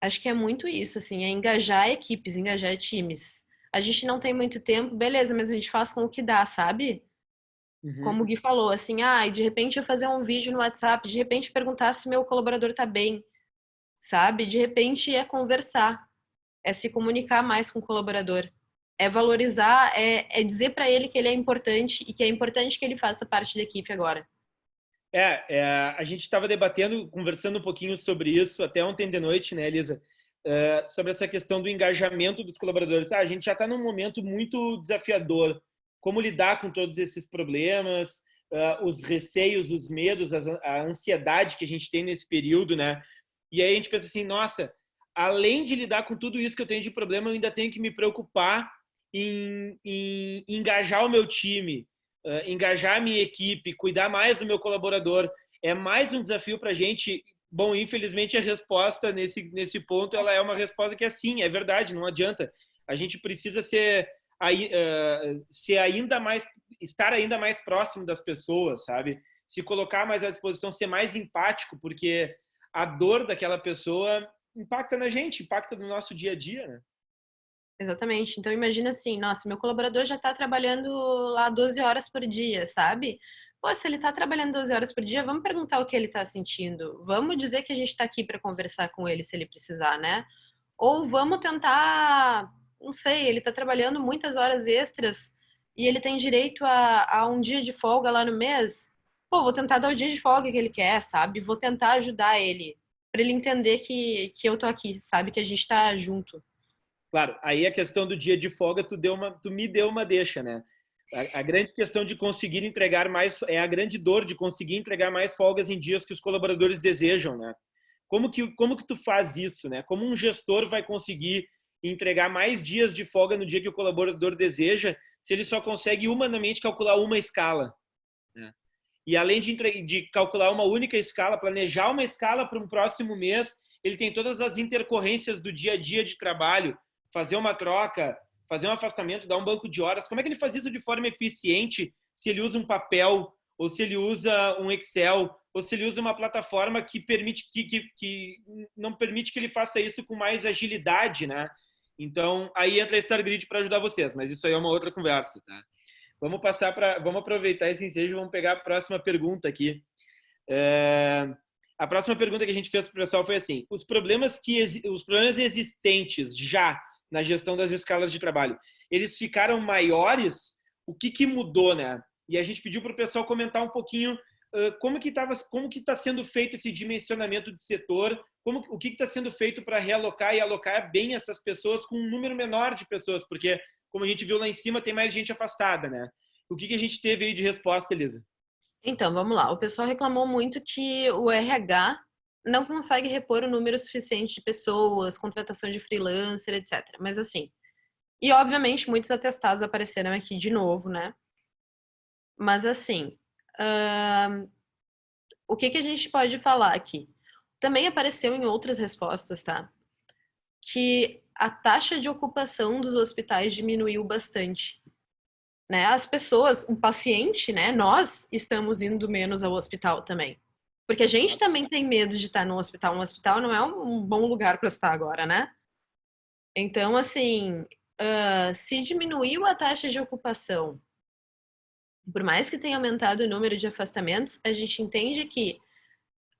Acho que é muito isso, assim, é engajar equipes, engajar times. A gente não tem muito tempo, beleza, mas a gente faz com o que dá, sabe? Como o Gui falou, assim, de repente eu fazer um vídeo no WhatsApp, de repente perguntar se meu colaborador tá bem, sabe? De repente é conversar, é se comunicar mais com o colaborador, é valorizar, é dizer para ele que ele é importante e que é importante que ele faça parte da equipe agora. A gente estava debatendo, conversando um pouquinho sobre isso até ontem de noite, né, Elisa? Sobre essa questão do engajamento dos colaboradores. A gente já está num momento muito desafiador. Como lidar com todos esses problemas, os receios, os medos, a ansiedade que a gente tem nesse período, né? E aí a gente pensa assim, nossa, além de lidar com tudo isso que eu tenho de problema, eu ainda tenho que me preocupar em engajar o meu time, engajar a minha equipe, cuidar mais do meu colaborador. É mais um desafio para a gente. Bom, infelizmente a resposta nesse ponto, ela é uma resposta que é sim, é verdade, não adianta. A gente precisa estar ainda mais próximo das pessoas, sabe? se colocar mais à disposição, ser mais empático, porque a dor daquela pessoa impacta na gente, impacta no nosso dia a dia, né? Exatamente. Então, imagina assim, nossa, meu colaborador já está trabalhando lá 12 horas por dia, sabe? Pô, se ele está trabalhando 12 horas por dia, vamos perguntar o que ele está sentindo. Vamos dizer que a gente está aqui para conversar com ele se ele precisar, né? Ou vamos tentar, não sei, ele está trabalhando muitas horas extras e ele tem direito a um dia de folga lá no mês. Pô, vou tentar dar o dia de folga que ele quer, sabe? Vou tentar ajudar ele, para ele entender que eu tô aqui, sabe? Que a gente está junto. Claro, aí a questão do dia de folga, tu me deu uma deixa, né? A grande questão de conseguir entregar mais, é a grande dor de conseguir entregar mais folgas em dias que os colaboradores desejam, né? Como que tu faz isso, né? Como um gestor vai conseguir entregar mais dias de folga no dia que o colaborador deseja, se ele só consegue humanamente calcular uma escala, né? E além de calcular uma única escala, planejar uma escala para um próximo mês, ele tem todas as intercorrências do dia a dia de trabalho, fazer uma troca, fazer um afastamento, dar um banco de horas. Como é que ele faz isso de forma eficiente se ele usa um papel, ou se ele usa um Excel, ou se ele usa uma plataforma que não permite que ele faça isso com mais agilidade, né? Então, aí entra a StarGrid para ajudar vocês, mas isso aí é uma outra conversa, tá? Vamos aproveitar esse ensejo e vamos pegar a próxima pergunta aqui. A próxima pergunta que a gente fez para o pessoal foi assim: os problemas existentes já na gestão das escalas de trabalho, eles ficaram maiores? O que mudou, né? E a gente pediu para o pessoal comentar um pouquinho como que está sendo feito esse dimensionamento de setor, o que está sendo feito para realocar e alocar bem essas pessoas com um número menor de pessoas, porque, como a gente viu lá em cima, tem mais gente afastada, né? O que a gente teve aí de resposta, Elisa? Então, vamos lá. O pessoal reclamou muito que o RH não consegue repor o número suficiente de pessoas, contratação de freelancer, etc. Mas assim, e obviamente muitos atestados apareceram aqui de novo, né? Mas assim, o que a gente pode falar aqui? Também apareceu em outras respostas, tá? Que a taxa de ocupação dos hospitais diminuiu bastante. Né? As pessoas, o paciente, né? Nós estamos indo menos ao hospital também. Porque a gente também tem medo de estar no hospital. Um hospital não é um bom lugar para estar agora, né? Então, assim, se diminuiu a taxa de ocupação, por mais que tenha aumentado o número de afastamentos, a gente entende que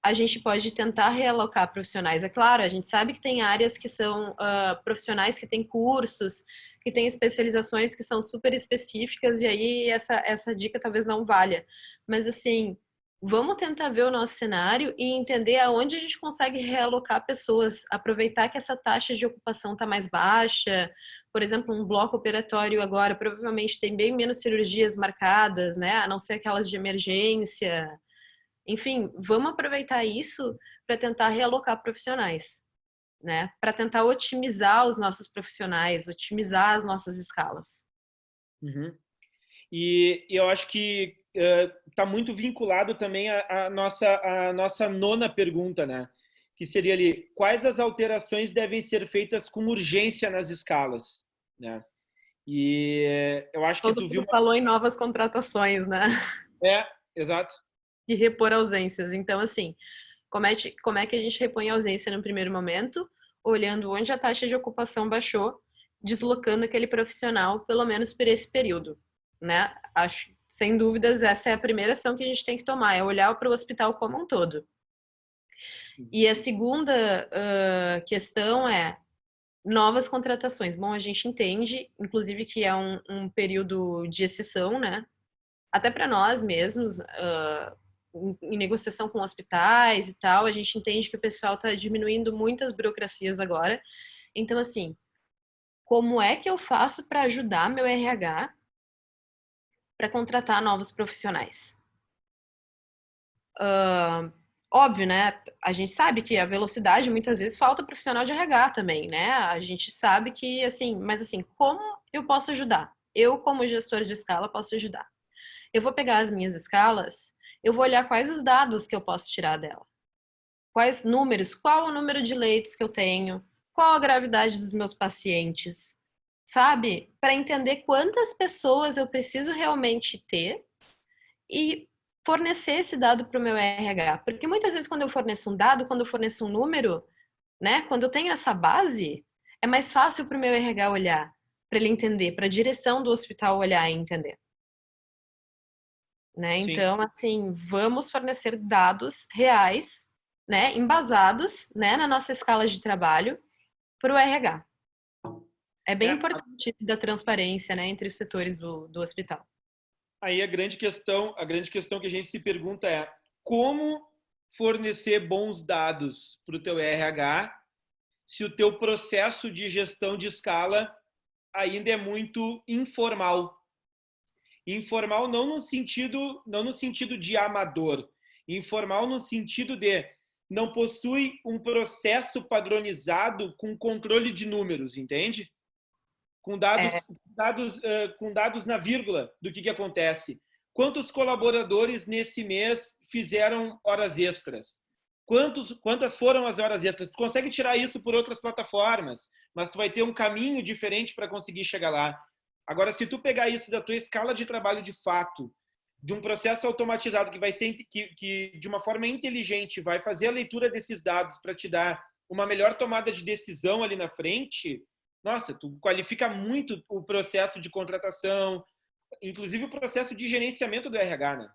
a gente pode tentar realocar profissionais. É claro, a gente sabe que tem áreas que são profissionais que têm cursos, que têm especializações que são super específicas, e aí essa dica talvez não valha. Mas, assim, vamos tentar ver o nosso cenário e entender aonde a gente consegue realocar pessoas, aproveitar que essa taxa de ocupação está mais baixa. Por exemplo, um bloco operatório agora provavelmente tem bem menos cirurgias marcadas, né? A não ser aquelas de emergência. Enfim, vamos aproveitar isso para tentar realocar profissionais, né? Para tentar otimizar os nossos profissionais, otimizar as nossas escalas. Uhum. E eu acho que está muito vinculado também à nossa nona pergunta, né? Que seria ali: quais as alterações devem ser feitas com urgência nas escalas, né? E eu acho que Todo mundo falou em novas contratações, né? Exato. E repor ausências. Então, assim, como é que a gente repõe a ausência no primeiro momento? Olhando onde a taxa de ocupação baixou, deslocando aquele profissional, pelo menos por esse período, né? Acho, sem dúvidas, essa é a primeira ação que a gente tem que tomar, é olhar para o hospital como um todo. E a segunda questão é novas contratações. Bom, a gente entende, inclusive, que é um período de exceção, né? Até para nós mesmos, em negociação com hospitais e tal, a gente entende que o pessoal está diminuindo muitas burocracias agora. Então, assim, como é que eu faço para ajudar meu RH para contratar novos profissionais? Óbvio, né? A gente sabe que a velocidade muitas vezes falta profissional de RH também, né? A gente sabe que, assim, mas assim, como eu posso ajudar? Eu, como gestor de escala, posso ajudar. Eu vou pegar as minhas escalas, eu vou olhar quais os dados que eu posso tirar dela. Quais números, qual o número de leitos que eu tenho, qual a gravidade dos meus pacientes, sabe? Para entender quantas pessoas eu preciso realmente ter e fornecer esse dado para o meu RH. Porque muitas vezes quando eu forneço um dado, quando eu forneço um número, né, quando eu tenho essa base, é mais fácil para o meu RH olhar, para ele entender, para a direção do hospital olhar e entender. Né? Sim. Então, assim, vamos fornecer dados reais, né, embasados, né, na nossa escala de trabalho para o RH. É bem importante isso da transparência, né, entre os setores do hospital. Aí a grande questão que a gente se pergunta é como fornecer bons dados para o teu RH se o teu processo de gestão de escala ainda é muito informal. Informal não no sentido de amador, informal no sentido de não possui um processo padronizado com controle de números, entende? Com dados na vírgula do que acontece. Quantos colaboradores nesse mês fizeram horas extras? Quantas foram as horas extras? Tu consegue tirar isso por outras plataformas, mas tu vai ter um caminho diferente para conseguir chegar lá. Agora, se tu pegar isso da tua escala de trabalho de fato, de um processo automatizado que vai ser que de uma forma inteligente vai fazer a leitura desses dados para te dar uma melhor tomada de decisão ali na frente, nossa, tu qualifica muito o processo de contratação, inclusive o processo de gerenciamento do RH, né?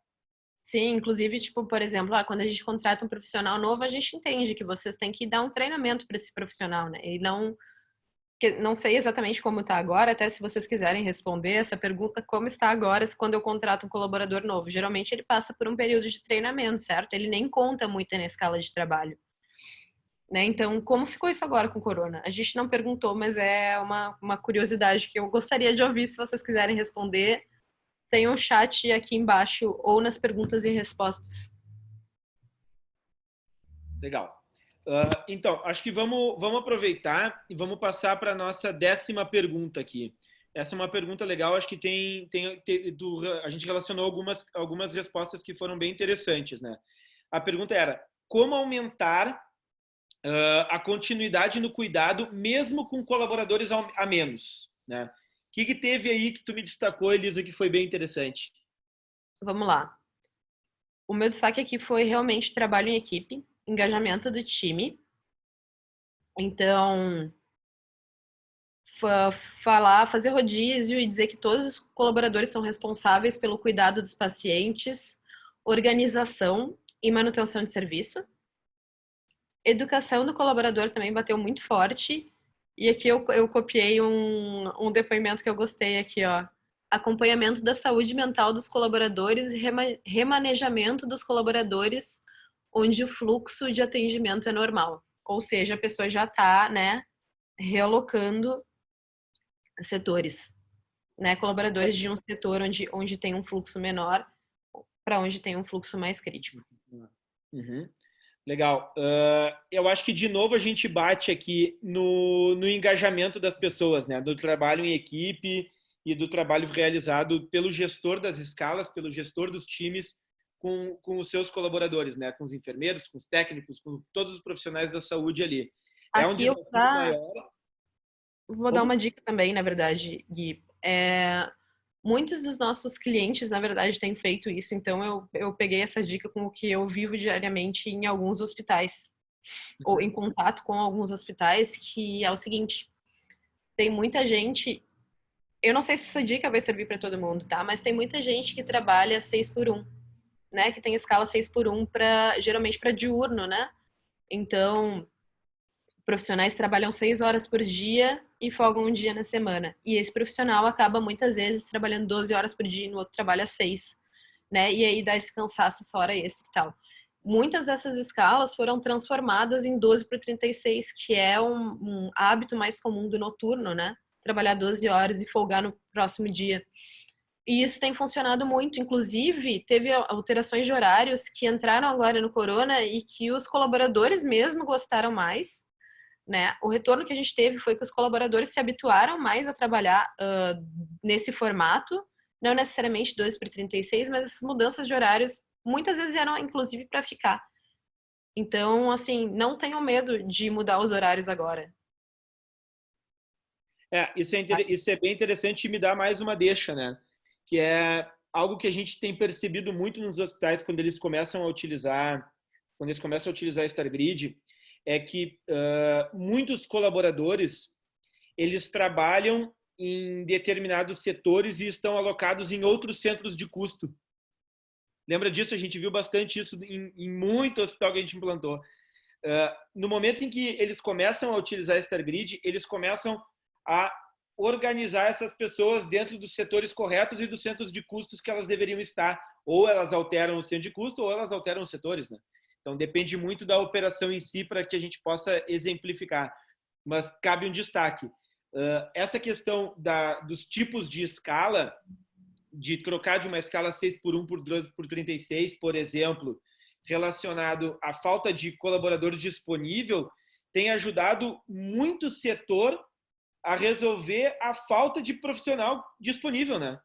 Sim, inclusive, tipo, por exemplo, quando a gente contrata um profissional novo, a gente entende que vocês têm que dar um treinamento para esse profissional, né? E não sei exatamente como está agora, até se vocês quiserem responder essa pergunta, como está agora quando eu contrato um colaborador novo? Geralmente ele passa por um período de treinamento, certo? Ele nem conta muito na escala de trabalho. Né? Então, como ficou isso agora com o corona? A gente não perguntou, mas é uma curiosidade que eu gostaria de ouvir, se vocês quiserem responder. Tem um chat aqui embaixo ou nas perguntas e respostas. Legal. Então, acho que vamos aproveitar e vamos passar para a nossa 10ª pergunta aqui. Essa é uma pergunta legal, acho que a gente relacionou algumas respostas que foram bem interessantes, né? A pergunta era, como aumentar a continuidade no cuidado, mesmo com colaboradores a menos, né? O que teve aí que tu me destacou, Elisa, que foi bem interessante? Vamos lá. O meu destaque aqui foi realmente trabalho em equipe, engajamento do time. Então, fazer rodízio e dizer que todos os colaboradores são responsáveis pelo cuidado dos pacientes, organização e manutenção de serviço. Educação do colaborador também bateu muito forte. E aqui eu copiei um depoimento que eu gostei aqui, ó. Acompanhamento da saúde mental dos colaboradores e remanejamento dos colaboradores onde o fluxo de atendimento é normal. Ou seja, a pessoa já está, né, realocando setores, né, colaboradores de um setor onde tem um fluxo menor para onde tem um fluxo mais crítico. Uhum. Legal. Eu acho que, de novo, a gente bate aqui no engajamento das pessoas, né? Do trabalho em equipe e do trabalho realizado pelo gestor das escalas, pelo gestor dos times com os seus colaboradores, né? Com os enfermeiros, com os técnicos, com todos os profissionais da saúde ali. É um desafio maior. Vou dar uma dica também, na verdade, Gui. Muitos dos nossos clientes, na verdade, têm feito isso, então eu peguei essa dica com o que eu vivo diariamente em alguns hospitais, ou em contato com alguns hospitais, que é o seguinte, tem muita gente, eu não sei se essa dica vai servir para todo mundo, tá? Mas tem muita gente que trabalha 6x1, né? Que tem escala 6x1 geralmente para diurno, né? Então, profissionais trabalham 6 horas por dia e folgam um dia na semana. E esse profissional acaba muitas vezes trabalhando 12 horas por dia e no outro trabalha 6, né? E aí dá esse cansaço, essa hora extra e tal. Muitas dessas escalas foram transformadas em 12/36, que é um hábito mais comum do noturno, né? Trabalhar 12 horas e folgar no próximo dia. E isso tem funcionado muito. Inclusive, teve alterações de horários que entraram agora no corona e que os colaboradores mesmo gostaram mais, né? O retorno que a gente teve foi que os colaboradores se habituaram mais a trabalhar nesse formato, não necessariamente 2/36, mas essas mudanças de horários muitas vezes eram inclusive para ficar. Então, assim, não tenham medo de mudar os horários agora. Isso é bem interessante e me dá mais uma deixa, né? Que é algo que a gente tem percebido muito nos hospitais quando eles começam a utilizar StarGrid, é que muitos colaboradores, eles trabalham em determinados setores e estão alocados em outros centros de custo. Lembra disso? A gente viu bastante isso em muito hospital que a gente implantou. No momento em que eles começam a utilizar a StarGrid, eles começam a organizar essas pessoas dentro dos setores corretos e dos centros de custos que elas deveriam estar. Ou elas alteram o centro de custo, ou elas alteram os setores, né? Então, depende muito da operação em si para que a gente possa exemplificar. Mas cabe um destaque. Essa questão dos tipos de escala, de trocar de uma escala 6x1 por 2x36, por exemplo, relacionado à falta de colaborador disponível, tem ajudado muito o setor a resolver a falta de profissional disponível, né?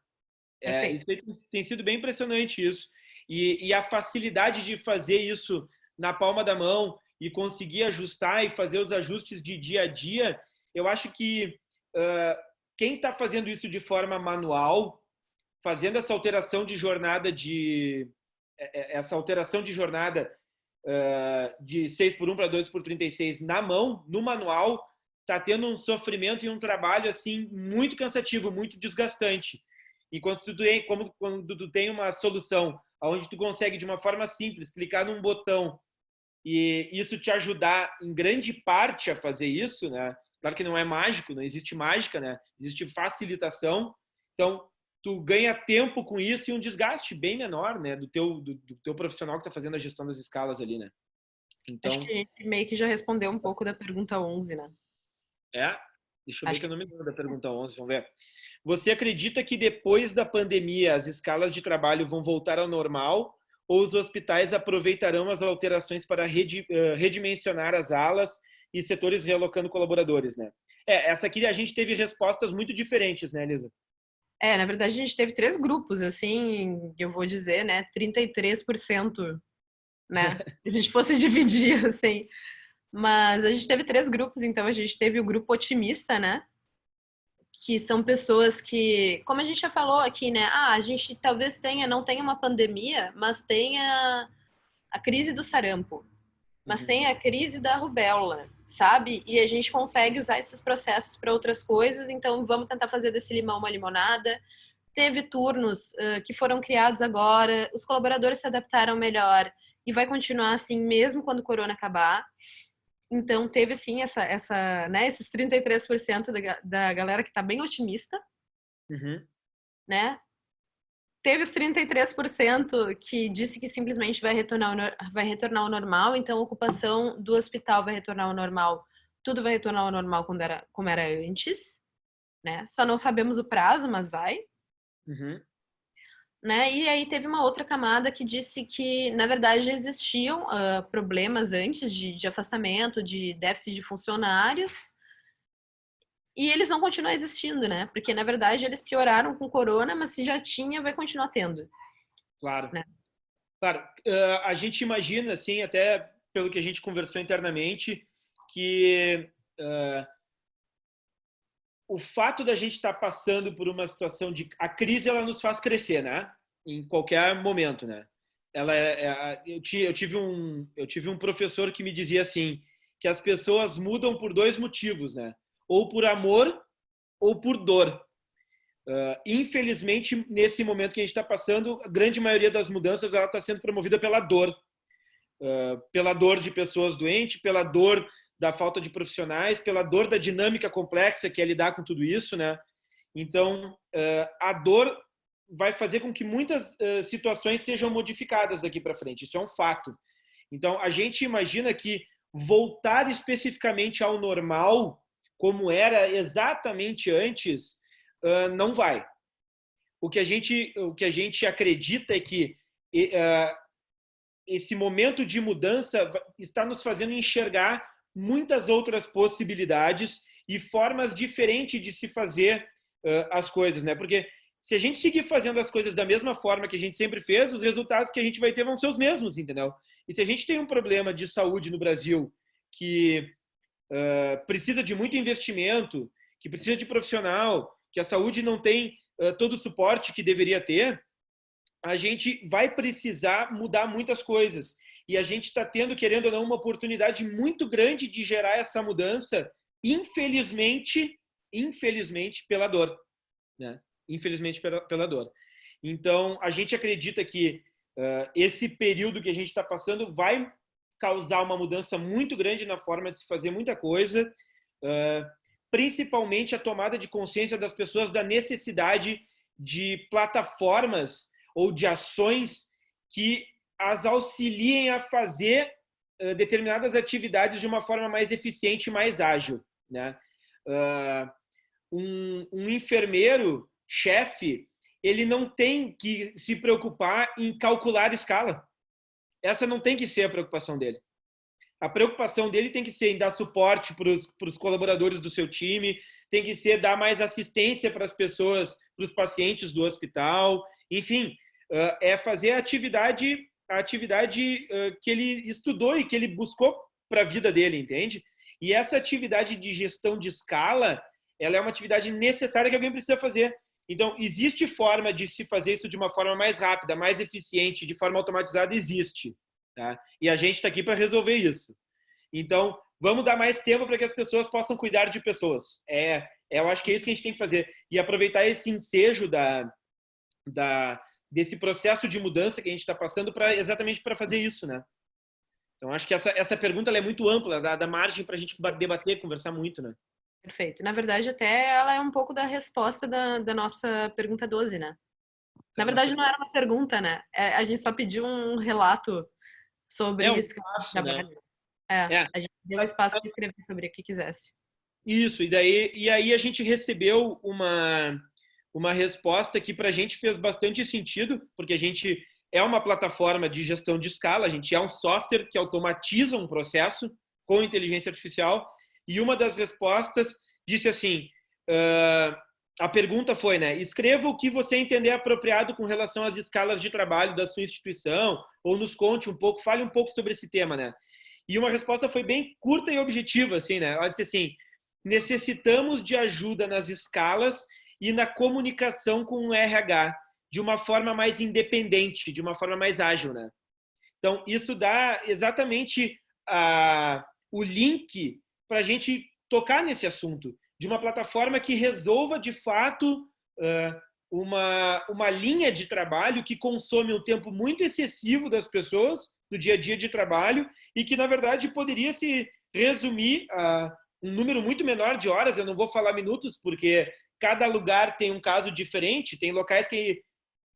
Isso tem sido bem impressionante isso. E a facilidade de fazer isso na palma da mão e conseguir ajustar e fazer os ajustes de dia a dia, eu acho que quem está fazendo isso de forma manual, fazendo essa alteração de jornada de 6x1 para 2x36 na mão, no manual, está tendo um sofrimento e um trabalho assim muito cansativo, muito desgastante. E quando tu tem uma solução onde tu consegue, de uma forma simples, clicar num botão e isso te ajudar em grande parte a fazer isso, né? Claro que não é mágico, não existe mágica, né? Existe facilitação. Então, tu ganha tempo com isso e um desgaste bem menor, né? Do teu profissional que está fazendo a gestão das escalas ali, né? Então, acho que a gente meio que já respondeu um pouco da pergunta 11, né? Deixa eu ver que eu não me lembro da pergunta 11, vamos ver. Você acredita que depois da pandemia as escalas de trabalho vão voltar ao normal ou os hospitais aproveitarão as alterações para redimensionar as alas e setores realocando colaboradores, né? Essa aqui a gente teve respostas muito diferentes, né, Elisa? Na verdade, a gente teve 3 grupos, assim, eu vou dizer, né? 33%, né? Se a gente fosse dividir, assim. Mas a gente teve 3 grupos, então a gente teve o grupo otimista, né? Que são pessoas que, como a gente já falou aqui, né? A gente talvez não tenha uma pandemia, mas tenha a crise do sarampo, mas tem a crise da rubéola, sabe? E a gente consegue usar esses processos para outras coisas, então vamos tentar fazer desse limão uma limonada. Teve turnos que foram criados agora, os colaboradores se adaptaram melhor e vai continuar assim mesmo quando o corona acabar. Então, teve sim né, esses 33% da galera que está bem otimista, né? Teve os 33% que disse que simplesmente vai retornar ao normal, então a ocupação do hospital vai retornar ao normal, tudo vai retornar ao normal como era antes, né? Só não sabemos o prazo, mas vai. Né? E aí teve uma outra camada que disse que, na verdade, existiam problemas antes de afastamento, de déficit de funcionários, e eles vão continuar existindo, né? Porque, na verdade, eles pioraram com o corona, mas se já tinha, vai continuar tendo. Claro. Né? Claro. A gente imagina, assim, até pelo que a gente conversou internamente, que o fato da gente estar passando por uma situação de... A crise, ela nos faz crescer, né? Em qualquer momento, né? Eu tive um professor que me dizia assim, que as pessoas mudam por 2 motivos, né? Ou por amor ou por dor. Infelizmente, nesse momento que a gente está passando, a grande maioria das mudanças ela está sendo promovida pela dor. Pela dor de pessoas doentes, pela dor da falta de profissionais, pela dor da dinâmica complexa que é lidar com tudo isso, né? Então, a dor vai fazer com que muitas situações sejam modificadas daqui para frente. Isso é um fato. Então, a gente imagina que voltar especificamente ao normal, como era exatamente antes, não vai. O que a gente acredita é que esse momento de mudança está nos fazendo enxergar muitas outras possibilidades e formas diferentes de se fazer as coisas, né? Porque se a gente seguir fazendo as coisas da mesma forma que a gente sempre fez, os resultados que a gente vai ter vão ser os mesmos, entendeu? E se a gente tem um problema de saúde no Brasil que precisa de muito investimento, que precisa de profissional, que a saúde não tem todo o suporte que deveria ter, a gente vai precisar mudar muitas coisas. E a gente está tendo, querendo ou não, uma oportunidade muito grande de gerar essa mudança, infelizmente pela dor, né? Infelizmente pela dor. Então, a gente acredita que esse período que a gente está passando vai causar uma mudança muito grande na forma de se fazer muita coisa, principalmente a tomada de consciência das pessoas da necessidade de plataformas ou de ações que as auxiliem a fazer determinadas atividades de uma forma mais eficiente e mais ágil, né? Um enfermeiro, chefe, ele não tem que se preocupar em calcular escala. Essa não tem que ser a preocupação dele. A preocupação dele tem que ser em dar suporte para os colaboradores do seu time, tem que ser dar mais assistência para as pessoas, para os pacientes do hospital, enfim, é fazer a atividade que ele estudou e que ele buscou para a vida dele, entende? E essa atividade de gestão de escala, ela é uma atividade necessária que alguém precisa fazer. Então, existe forma de se fazer isso de uma forma mais rápida, mais eficiente, de forma automatizada, existe. Tá? E a gente está aqui para resolver isso. Então, vamos dar mais tempo para que as pessoas possam cuidar de pessoas. Eu acho que é isso que a gente tem que fazer. E aproveitar esse ensejo desse processo de mudança que a gente está passando exatamente para fazer isso, né? Então, acho que essa pergunta ela é muito ampla, dá margem para a gente debater, conversar muito, né? Perfeito. Na verdade, até ela é um pouco da resposta da nossa pergunta 12, né? Na verdade, não era uma pergunta, né? A gente só pediu um relato sobre um esse trabalho. Né? A gente deu espaço para escrever sobre o que quisesse. Isso, e aí a gente recebeu uma resposta que para a gente fez bastante sentido, porque a gente é uma plataforma de gestão de escala, a gente é um software que automatiza um processo com inteligência artificial, e uma das respostas disse assim, a pergunta foi, né, escreva o que você entender apropriado com relação às escalas de trabalho da sua instituição, ou nos conte um pouco, fale um pouco sobre esse tema, né? E uma resposta foi bem curta e objetiva, assim, né? Ela disse assim, necessitamos de ajuda nas escalas e na comunicação com o RH, de uma forma mais independente, de uma forma mais ágil, né? Então, isso dá exatamente o link para a gente tocar nesse assunto, de uma plataforma que resolva, de fato, uma linha de trabalho que consome um tempo muito excessivo das pessoas no dia a dia de trabalho e que, na verdade, poderia se resumir a um número muito menor de horas. Eu não vou falar minutos, porque cada lugar tem um caso diferente. Tem locais que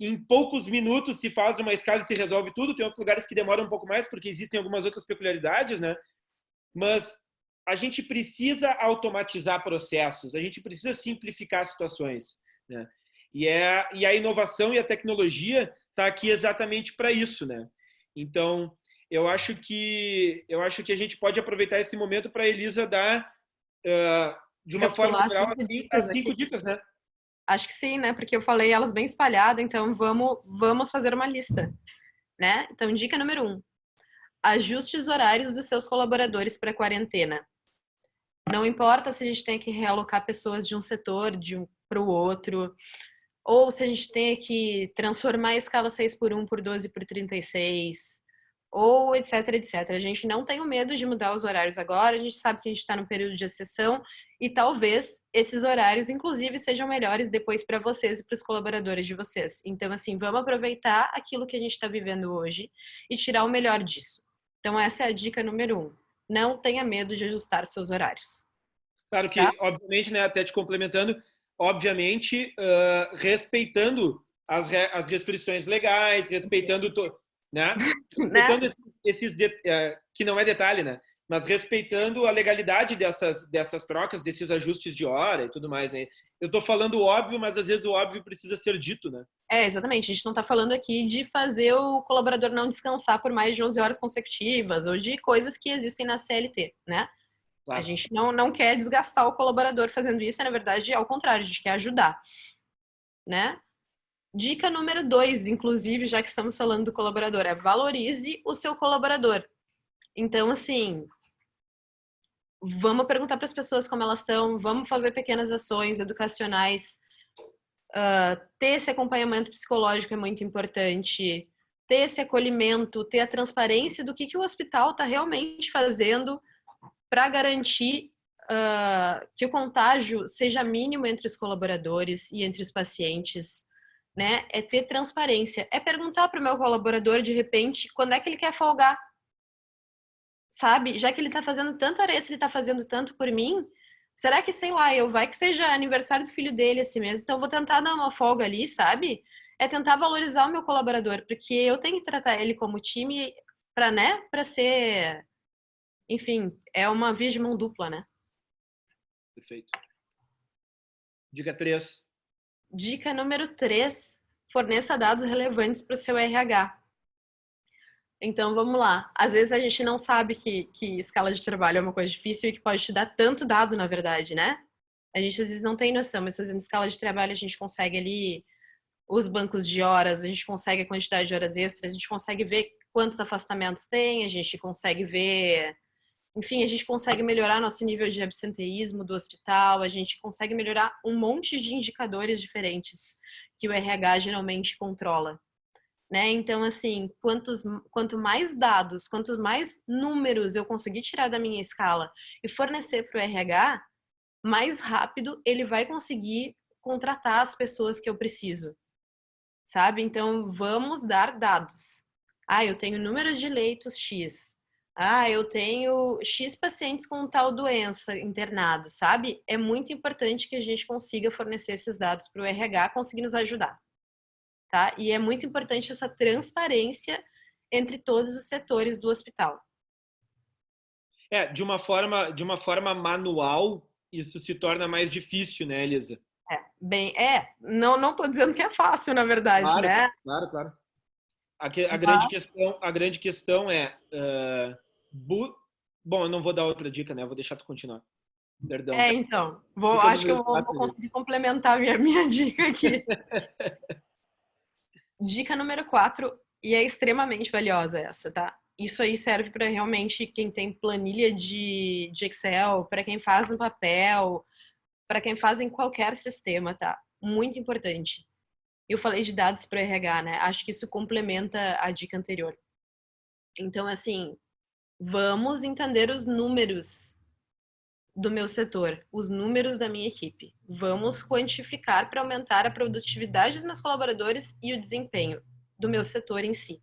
em poucos minutos se faz uma escala e se resolve tudo. Tem outros lugares que demoram um pouco mais, porque existem algumas outras peculiaridades, né? Mas a gente precisa automatizar processos, a gente precisa simplificar situações, né? E a inovação e a tecnologia está aqui exatamente para isso, né? Então, eu acho que a gente pode aproveitar esse momento para a Elisa dar, de uma forma geral, as 5 dicas, né? Acho que sim, né? Porque eu falei elas bem espalhadas, então vamos fazer uma lista, né? Então, dica número 1. Ajuste os horários dos seus colaboradores para a quarentena. Não importa se a gente tem que realocar pessoas de um setor para o outro, ou se a gente tem que transformar a escala 6x1 por 12 por 36, ou etc, etc. A gente não tem o medo de mudar os horários agora, a gente sabe que a gente está no período de exceção e talvez esses horários, inclusive, sejam melhores depois para vocês e para os colaboradores de vocês. Então, assim, vamos aproveitar aquilo que a gente está vivendo hoje e tirar o melhor disso. Então, essa é a dica número 1. Não tenha medo de ajustar seus horários. Claro que, obviamente, né, até te complementando, obviamente, respeitando as restrições legais, respeitando, né? Respeitando esses que não é detalhe, né? Mas respeitando a legalidade dessas trocas, desses ajustes de hora e tudo mais, né? Eu estou falando óbvio, mas às vezes o óbvio precisa ser dito, né? Exatamente. A gente não está falando aqui de fazer o colaborador não descansar por mais de 11 horas consecutivas ou de coisas que existem na CLT, né? Claro. A gente não quer desgastar o colaborador fazendo isso, na verdade, ao contrário, a gente quer ajudar, né? Dica número 2, inclusive, já que estamos falando do colaborador, é valorize o seu colaborador. Então, assim, vamos perguntar para as pessoas como elas estão, vamos fazer pequenas ações educacionais ter esse acompanhamento psicológico é muito importante, ter esse acolhimento, ter a transparência do que o hospital está realmente fazendo para garantir que o contágio seja mínimo entre os colaboradores e entre os pacientes, né? É ter transparência, é perguntar para o meu colaborador, de repente, quando é que ele quer folgar, sabe? Já que ele está fazendo tanto hora extra, ele está fazendo tanto por mim, será que, sei lá, vai que seja aniversário do filho dele assim mesmo, então eu vou tentar dar uma folga ali, sabe? É tentar valorizar o meu colaborador, porque eu tenho que tratar ele como time para, né, para ser, enfim, é uma via de mão dupla, né? Perfeito. Dica 3. Dica número 3, forneça dados relevantes para o seu RH. Então, vamos lá. Às vezes a gente não sabe que escala de trabalho é uma coisa difícil e que pode te dar tanto dado, na verdade, né? A gente às vezes não tem noção, mas fazendo escala de trabalho a gente consegue ali os bancos de horas, a gente consegue a quantidade de horas extras, a gente consegue ver quantos afastamentos tem, a gente consegue ver... Enfim, a gente consegue melhorar nosso nível de absenteísmo do hospital, a gente consegue melhorar um monte de indicadores diferentes que o RH geralmente controla, né? Então, assim, quanto mais dados, quanto mais números eu conseguir tirar da minha escala e fornecer para o RH, mais rápido ele vai conseguir contratar as pessoas que eu preciso, sabe? Então, vamos dar dados. Eu tenho número de leitos X. Eu tenho X pacientes com tal doença internados, sabe? É muito importante que a gente consiga fornecer esses dados para o RH conseguir nos ajudar, tá? E é muito importante essa transparência entre todos os setores do hospital. De uma forma manual, isso se torna mais difícil, né, Elisa? Não tô dizendo que é fácil, na verdade, Claro, né? claro. A grande questão é... Bom, eu não vou dar outra dica, né? Eu vou deixar tu continuar. Perdão. Então. Dica Acho que eu número vou 4, conseguir complementar a minha dica aqui. Dica número 4, e é extremamente valiosa essa, tá? Isso aí serve para realmente quem tem planilha de Excel, para quem faz no papel, para quem faz em qualquer sistema, tá? Muito importante. Eu falei de dados para o RH, né? Acho que isso complementa a dica anterior. Então, assim, vamos entender os números do meu setor, os números da minha equipe. Vamos quantificar para aumentar a produtividade dos meus colaboradores e o desempenho do meu setor em si.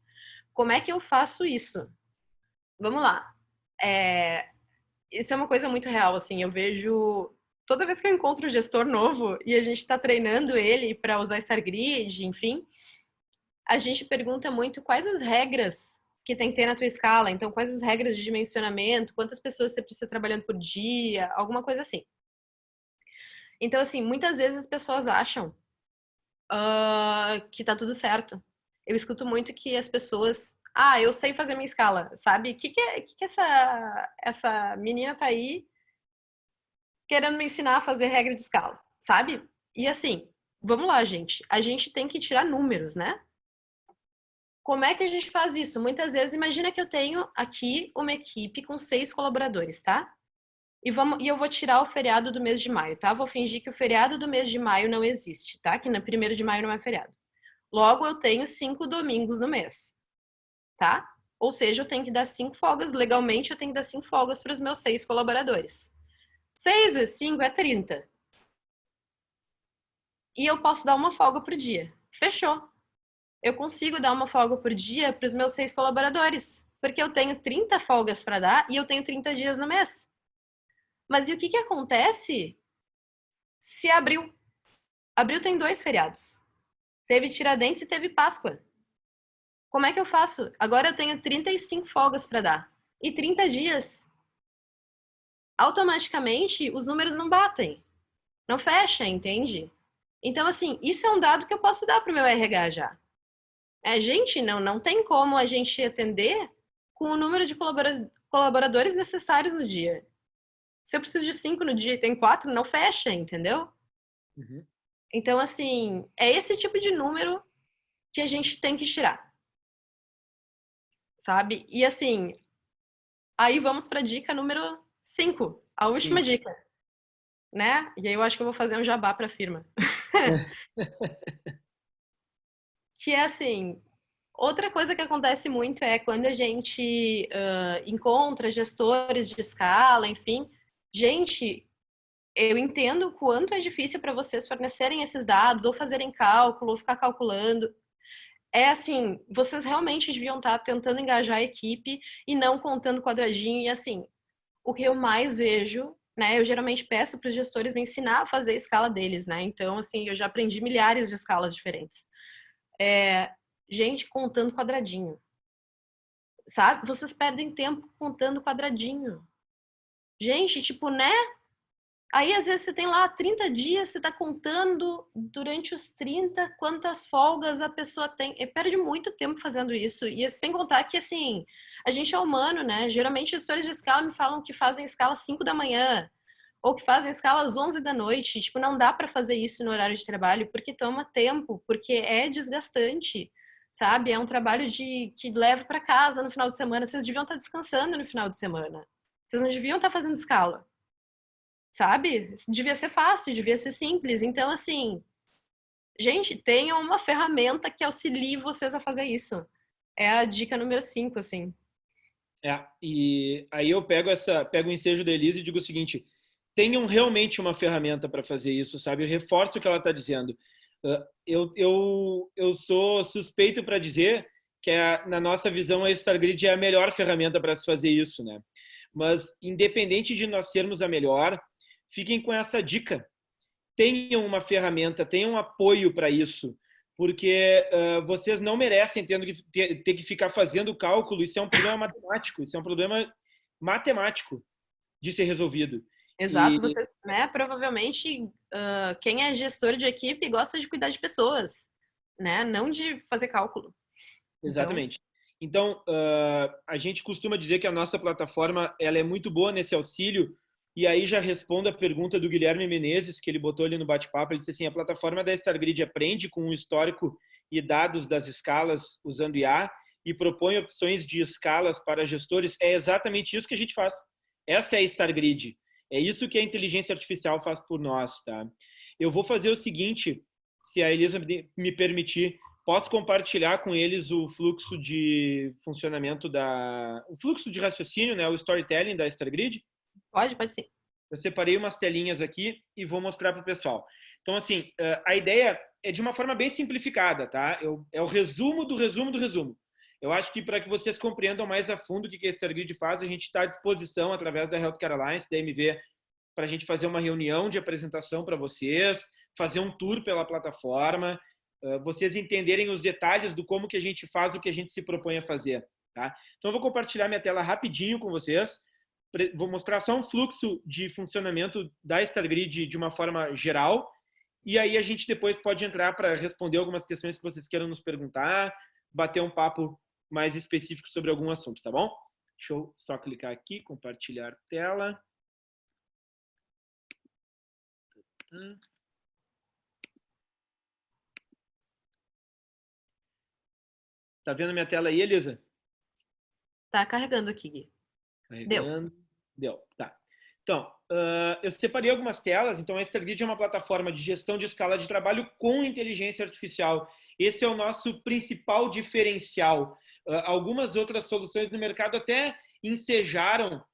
Como é que eu faço isso? Vamos lá. Isso é uma coisa muito real, assim. Eu vejo toda vez que eu encontro um gestor novo e a gente está treinando ele para usar StarGrid, enfim, a gente pergunta muito quais as regras que tem que ter na tua escala. Então, quais as regras de dimensionamento, quantas pessoas você precisa trabalhando por dia, alguma coisa assim. Então, assim, muitas vezes as pessoas acham que tá tudo certo. Eu escuto muito que as pessoas... eu sei fazer minha escala, sabe? Que essa menina tá aí querendo me ensinar a fazer regra de escala, sabe? E assim, vamos lá, gente. A gente tem que tirar números, né? Como é que a gente faz isso? Muitas vezes, imagina que eu tenho aqui uma equipe com 6 colaboradores, tá? E eu vou tirar o feriado do mês de maio, tá? Vou fingir que o feriado do mês de maio não existe, tá? Que no 1º de maio não é feriado. Logo, eu tenho 5 domingos no mês, tá? Ou seja, eu tenho que dar 5 folgas. Legalmente, eu tenho que dar 5 folgas para os meus 6 colaboradores. 6 vezes 5 é 30. E eu posso dar uma folga por dia. Fechou. Eu consigo dar uma folga por dia para os meus 6 colaboradores. Porque eu tenho 30 folgas para dar e eu tenho 30 dias no mês. Mas e o que acontece se abril? Abril tem 2 feriados. Teve Tiradentes e teve Páscoa. Como é que eu faço? Agora eu tenho 35 folgas para dar. E 30 dias. Automaticamente, os números não batem. Não fecha, entende? Então, assim, isso é um dado que eu posso dar para o meu RH já. Gente, não tem como a gente atender com o número de colaboradores necessários no dia. Se eu preciso de 5 no dia e tem 4, não fecha, entendeu? Uhum. Então, assim, é esse tipo de número que a gente tem que tirar. Sabe? E, assim, aí vamos para a dica número 5, a última dica. Né? E aí eu acho que eu vou fazer um jabá para a firma. Que é assim, outra coisa que acontece muito é quando a gente encontra gestores de escala, enfim. Gente, eu entendo o quanto é difícil para vocês fornecerem esses dados, ou fazerem cálculo, ou ficar calculando. É assim, vocês realmente deviam estar tentando engajar a equipe e não contando quadradinho. E assim, o que eu mais vejo, né? Eu geralmente peço para os gestores me ensinar a fazer a escala deles, né? Então, assim, eu já aprendi milhares de escalas diferentes. Gente contando quadradinho, sabe? Vocês perdem tempo contando quadradinho. Gente, tipo, né? Aí, às vezes, você tem lá 30 dias, você tá contando durante os 30 quantas folgas a pessoa tem. E perde muito tempo fazendo isso. E sem contar que, assim, a gente é humano, né? Geralmente, gestores de escala me falam que fazem escala 5 da manhã ou que fazem escala às 11 da noite. Tipo, não dá para fazer isso no horário de trabalho porque toma tempo, porque é desgastante, sabe? É um trabalho que leva para casa no final de semana. Vocês deviam estar descansando no final de semana. Vocês não deviam estar fazendo escala, sabe? Devia ser fácil, devia ser simples. Então, assim, gente, tenham uma ferramenta que auxilie vocês a fazer isso. É a dica número 5, assim. E aí eu pego o ensejo da Elise e digo o seguinte: tenham realmente uma ferramenta para fazer isso, sabe? Eu reforço o que ela está dizendo. Eu sou suspeito para dizer que, na nossa visão, a StarGrid é a melhor ferramenta para se fazer isso, né? Mas, independente de nós sermos a melhor, fiquem com essa dica. Tenham uma ferramenta, tenham apoio para isso, porque vocês não merecem ter que ficar fazendo cálculo. Isso é um problema matemático, isso é um problema matemático de ser resolvido. Exato, vocês, né, provavelmente, quem é gestor de equipe gosta de cuidar de pessoas, né, não de fazer cálculo. Exatamente. Então, a gente costuma dizer que a nossa plataforma ela é muito boa nesse auxílio, e aí já respondo a pergunta do Guilherme Menezes, que ele botou ali no bate-papo. Ele disse assim: a plataforma da StarGrid aprende com o histórico e dados das escalas usando IA e propõe opções de escalas para gestores. É exatamente isso que a gente faz. Essa é a StarGrid. É isso que a inteligência artificial faz por nós, tá? Eu vou fazer o seguinte, se a Elisa me permitir, posso compartilhar com eles o fluxo de funcionamento o fluxo de raciocínio, né, o storytelling da StarGrid? Pode sim. Eu separei umas telinhas aqui e vou mostrar para o pessoal. Então, assim, a ideia é de uma forma bem simplificada, tá? É o resumo do resumo do resumo. Eu acho que para que vocês compreendam mais a fundo o que a StarGrid faz, a gente está à disposição, através da Healthcare Alliance, da MV, para a gente fazer uma reunião de apresentação para vocês, fazer um tour pela plataforma, vocês entenderem os detalhes do como que a gente faz o que a gente se propõe a fazer, tá? Então, eu vou compartilhar minha tela rapidinho com vocês. Vou mostrar só um fluxo de funcionamento da StarGrid de uma forma geral, e aí a gente depois pode entrar para responder algumas questões que vocês queiram nos perguntar, bater um papo mais específico sobre algum assunto, tá bom? Deixa eu só clicar aqui, compartilhar tela. Tá vendo minha tela aí, Elisa? Tá carregando aqui, Gui. Carregando. Deu, tá. Então, eu separei algumas telas. Então, a StarGrid é uma plataforma de gestão de escala de trabalho com inteligência artificial. Esse é o nosso principal diferencial. Algumas outras soluções no mercado até ensejaram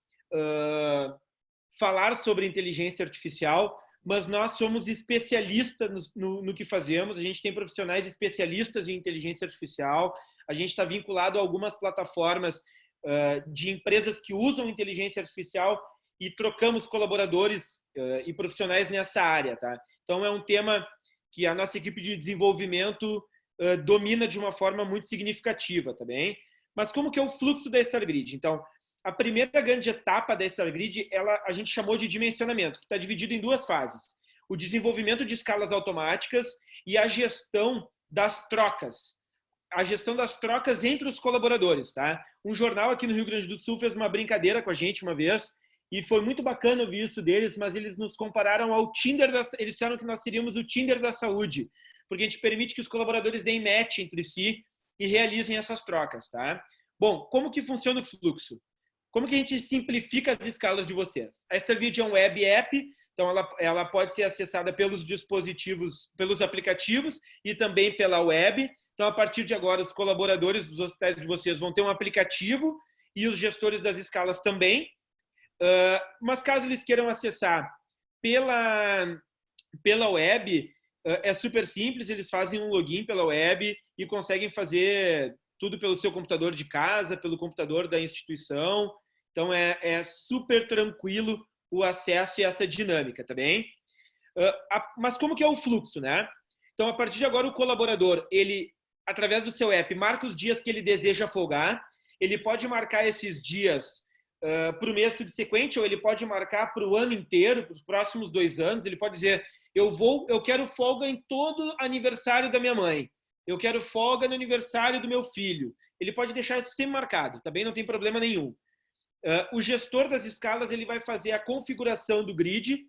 falar sobre inteligência artificial, mas nós somos especialistas no que fazemos. A gente tem profissionais especialistas em inteligência artificial. A gente está vinculado a algumas plataformas de empresas que usam inteligência artificial e trocamos colaboradores e profissionais nessa área, tá? Então, é um tema que a nossa equipe de desenvolvimento domina de uma forma muito significativa, tá bem? Mas como que é o fluxo da StarGrid? Então, a primeira grande etapa da StarGrid, a gente chamou de dimensionamento, que está dividido em duas fases. O desenvolvimento de escalas automáticas e a gestão das trocas. A gestão das trocas entre os colaboradores, tá? Um jornal aqui no Rio Grande do Sul fez uma brincadeira com a gente uma vez e foi muito bacana ouvir isso deles, mas eles nos compararam ao Tinder, eles disseram que nós seríamos o Tinder da saúde, porque a gente permite que os colaboradores deem match entre si e realizem essas trocas, tá? Bom, como que funciona o fluxo? Como que a gente simplifica as escalas de vocês? A StarGrid é um web app, Então, ela pode ser acessada pelos dispositivos, pelos aplicativos e também pela web. Então, a partir de agora, os colaboradores dos hospitais de vocês vão ter um aplicativo e os gestores das escalas também. Mas caso eles queiram acessar pela web, é super simples, eles fazem um login pela web e conseguem fazer tudo pelo seu computador de casa, pelo computador da instituição. Então, é super tranquilo o acesso e essa dinâmica, tá bem? Mas como que é o fluxo, né? Então, a partir de agora, o colaborador, ele, através do seu app, marca os dias que ele deseja folgar. Ele pode marcar esses dias para o mês subsequente, ou ele pode marcar para o ano inteiro, para os próximos 2 anos. Ele pode dizer, eu quero folga em todo aniversário da minha mãe. Eu quero folga no aniversário do meu filho. Ele pode deixar isso sempre marcado, tá bem? Não tem problema nenhum. O gestor das escalas, ele vai fazer a configuração do grid.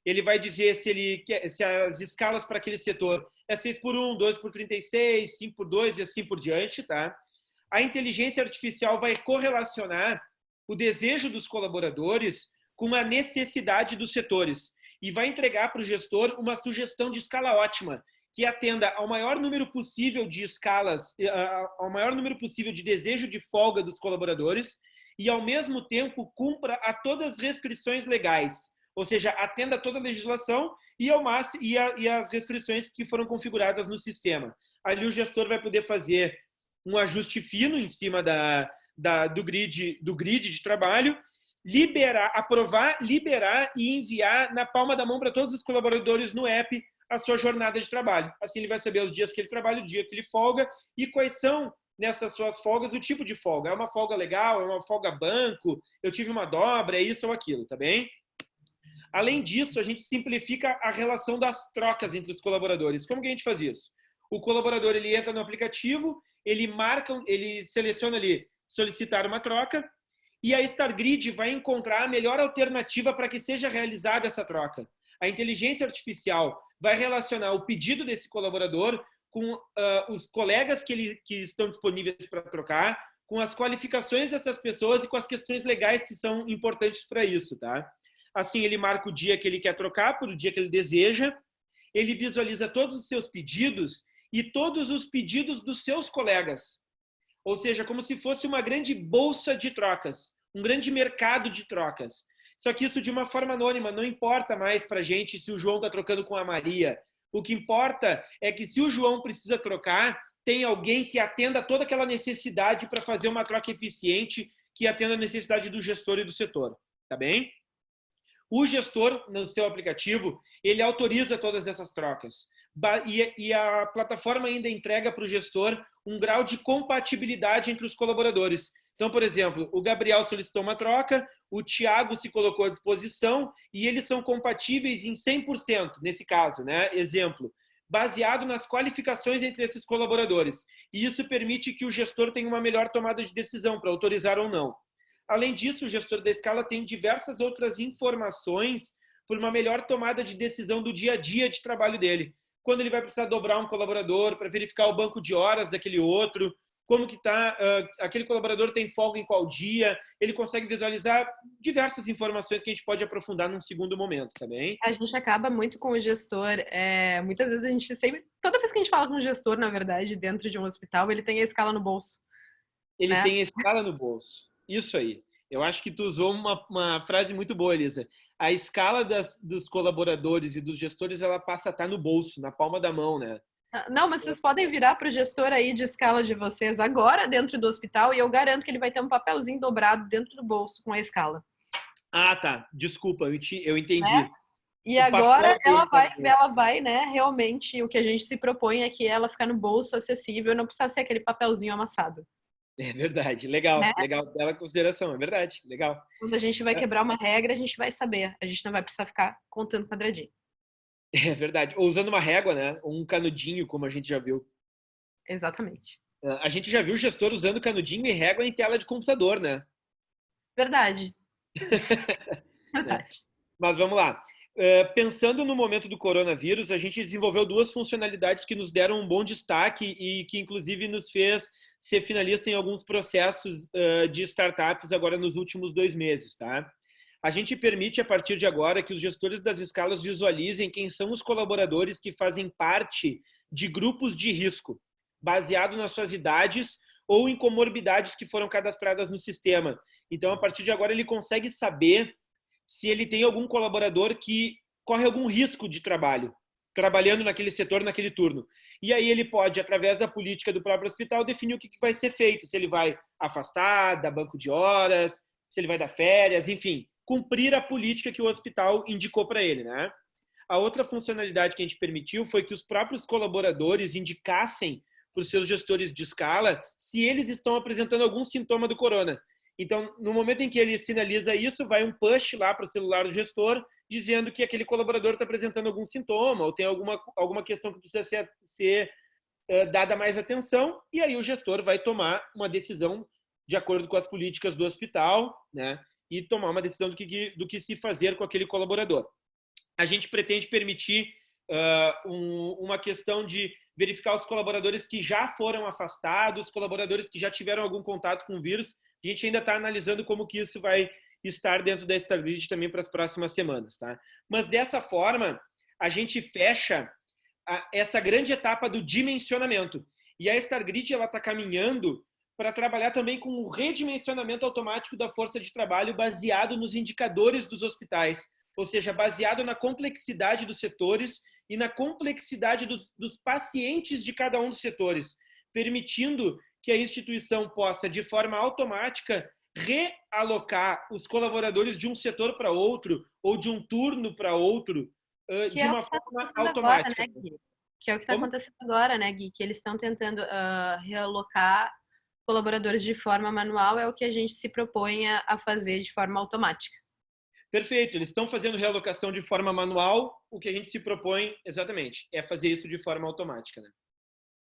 Ele vai dizer se as escalas para aquele setor é 6x1, 2x36, 5x2 e assim por diante, tá? A inteligência artificial vai correlacionar o desejo dos colaboradores com a necessidade dos setores e vai entregar para o gestor uma sugestão de escala ótima, que atenda ao maior número possível de escalas, ao maior número possível de desejo de folga dos colaboradores e, ao mesmo tempo, cumpra a todas as restrições legais, ou seja, atenda a toda a legislação e as restrições que foram configuradas no sistema. Ali o gestor vai poder fazer um ajuste fino em cima do grid de trabalho, aprovar, liberar e enviar na palma da mão para todos os colaboradores no app a sua jornada de trabalho. Assim ele vai saber os dias que ele trabalha, o dia que ele folga e quais são nessas suas folgas o tipo de folga. É uma folga legal, é uma folga banco, eu tive uma dobra, é isso ou aquilo, tá bem? Além disso, a gente simplifica a relação das trocas entre os colaboradores. Como que a gente faz isso? O colaborador, ele entra no aplicativo, ele seleciona ali solicitar uma troca e a StarGrid vai encontrar a melhor alternativa para que seja realizada essa troca. A inteligência artificial vai relacionar o pedido desse colaborador com os colegas que estão disponíveis para trocar, com as qualificações dessas pessoas e com as questões legais que são importantes para isso, tá? Assim, ele marca o dia que ele quer trocar por o dia que ele deseja, ele visualiza todos os seus pedidos e todos os pedidos dos seus colegas. Ou seja, como se fosse uma grande bolsa de trocas, um grande mercado de trocas. Só que isso de uma forma anônima, não importa mais para a gente se o João está trocando com a Maria. O que importa é que se o João precisa trocar, tem alguém que atenda toda aquela necessidade para fazer uma troca eficiente que atenda a necessidade do gestor e do setor. Tá bem? O gestor, no seu aplicativo, ele autoriza todas essas trocas. E a plataforma ainda entrega para o gestor um grau de compatibilidade entre os colaboradores. Então, por exemplo, o Gabriel solicitou uma troca, o Thiago se colocou à disposição e eles são compatíveis em 100% nesse caso, né? Exemplo, baseado nas qualificações entre esses colaboradores. E isso permite que o gestor tenha uma melhor tomada de decisão para autorizar ou não. Além disso, o gestor da escala tem diversas outras informações por uma melhor tomada de decisão do dia a dia de trabalho dele. Quando ele vai precisar dobrar um colaborador para verificar o banco de horas daquele outro, como que está, aquele colaborador tem folga em qual dia, ele consegue visualizar diversas informações que a gente pode aprofundar num segundo momento, tá bem? A gente acaba muito com o gestor, muitas vezes a gente sempre, toda vez que a gente fala com o gestor, na verdade, dentro de um hospital, ele tem a escala no bolso. Ele né? tem a escala no bolso. Isso aí. Eu acho que tu usou uma frase muito boa, Elisa. A escala dos colaboradores e dos gestores, ela passa a estar no bolso, na palma da mão, né? Não, mas vocês podem virar para o gestor aí de escala de vocês agora dentro do hospital e eu garanto que ele vai ter um papelzinho dobrado dentro do bolso com a escala. Ah, tá. Desculpa, eu entendi. Né? E agora ela vai, né? Realmente, o que a gente se propõe é que ela ficar no bolso acessível, não precisa ser aquele papelzinho amassado. É verdade. Legal. Né? Legal dela consideração. É verdade. Legal. Quando a gente vai quebrar uma regra, a gente vai saber. A gente não vai precisar ficar contando quadradinho. É verdade. Ou usando uma régua, né? Ou um canudinho, como a gente já viu. Exatamente. A gente já viu o gestor usando canudinho e régua em tela de computador, né? Verdade. Verdade. Mas vamos lá. Pensando no momento do coronavírus, a gente desenvolveu 2 funcionalidades que nos deram um bom destaque e que, inclusive, nos fez ser finalista em alguns processos de startups agora nos últimos 2 meses, tá? a gente permite, a partir de agora, que os gestores das escalas visualizem quem são os colaboradores que fazem parte de grupos de risco, baseado nas suas idades ou em comorbidades que foram cadastradas no sistema. Então, a partir de agora, ele consegue saber se ele tem algum colaborador que corre algum risco de trabalho, trabalhando naquele setor, naquele turno. E aí ele pode, através da política do próprio hospital, definir o que vai ser feito, se ele vai afastar, dar banco de horas, se ele vai dar férias, enfim, cumprir a política que o hospital indicou para ele, né? A outra funcionalidade que a gente permitiu foi que os próprios colaboradores indicassem para os seus gestores de escala se eles estão apresentando algum sintoma do corona. Então, no momento em que ele sinaliza isso, vai um push lá para o celular do gestor, dizendo que aquele colaborador está apresentando algum sintoma ou tem alguma questão que precisa ser dada mais atenção, e aí o gestor vai tomar uma decisão de acordo com as políticas do hospital, né, e tomar uma decisão do que se fazer com aquele colaborador. A gente pretende permitir uma questão de verificar os colaboradores que já foram afastados, colaboradores que já tiveram algum contato com o vírus. A gente ainda está analisando como que isso vai estar dentro da StarGrid também para as próximas semanas, tá? Mas dessa forma, a gente fecha essa grande etapa do dimensionamento. E a StarGrid está caminhando para trabalhar também com o redimensionamento automático da força de trabalho baseado nos indicadores dos hospitais, ou seja, baseado na complexidade dos setores e na complexidade dos pacientes de cada um dos setores, permitindo que a instituição possa, de forma automática, realocar os colaboradores de um setor para outro ou de um turno para outro de uma forma automática. Agora, né, Gui? Que é o que está acontecendo agora, né, Gui? Que eles estão tentando realocar colaboradores de forma manual, é o que a gente se propõe a fazer de forma automática. Perfeito, eles estão fazendo realocação de forma manual, o que a gente se propõe, exatamente, é fazer isso de forma automática, né?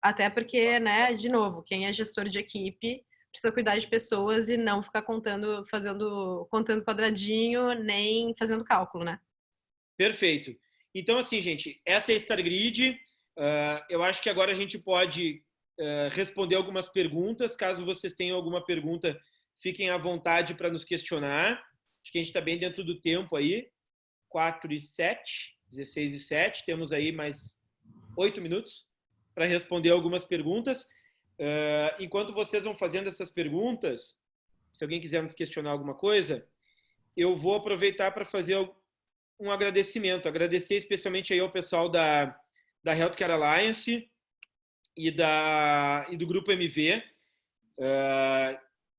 Até porque, né, de novo, quem é gestor de equipe precisa cuidar de pessoas e não ficar contando quadradinho, nem fazendo cálculo, né? Perfeito. Então, assim, gente, essa é a StarGrid. Eu acho que agora a gente pode responder algumas perguntas. Caso vocês tenham alguma pergunta, fiquem à vontade para nos questionar. Acho que a gente está bem dentro do tempo aí. 4:07, 16:07. Temos aí mais 8 minutos para responder algumas perguntas. Enquanto vocês vão fazendo essas perguntas, se alguém quiser nos questionar alguma coisa, eu vou aproveitar para fazer um agradecimento. Agradecer especialmente aí ao pessoal da Healthcare Alliance e do Grupo MV,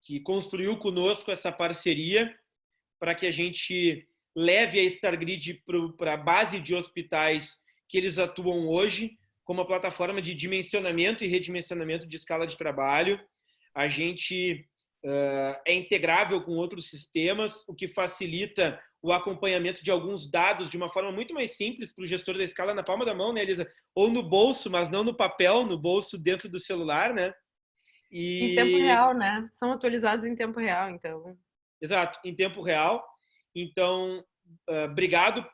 que construiu conosco essa parceria para que a gente leve a StarGrid para a base de hospitais que eles atuam hoje, como uma plataforma de dimensionamento e redimensionamento de escala de trabalho. A gente é integrável com outros sistemas, o que facilita o acompanhamento de alguns dados de uma forma muito mais simples para o gestor da escala na palma da mão, né, Elisa? Ou no bolso, mas não no papel, no bolso dentro do celular, né? Em tempo real, né? São atualizados em tempo real, então. Exato, em tempo real. Então, obrigado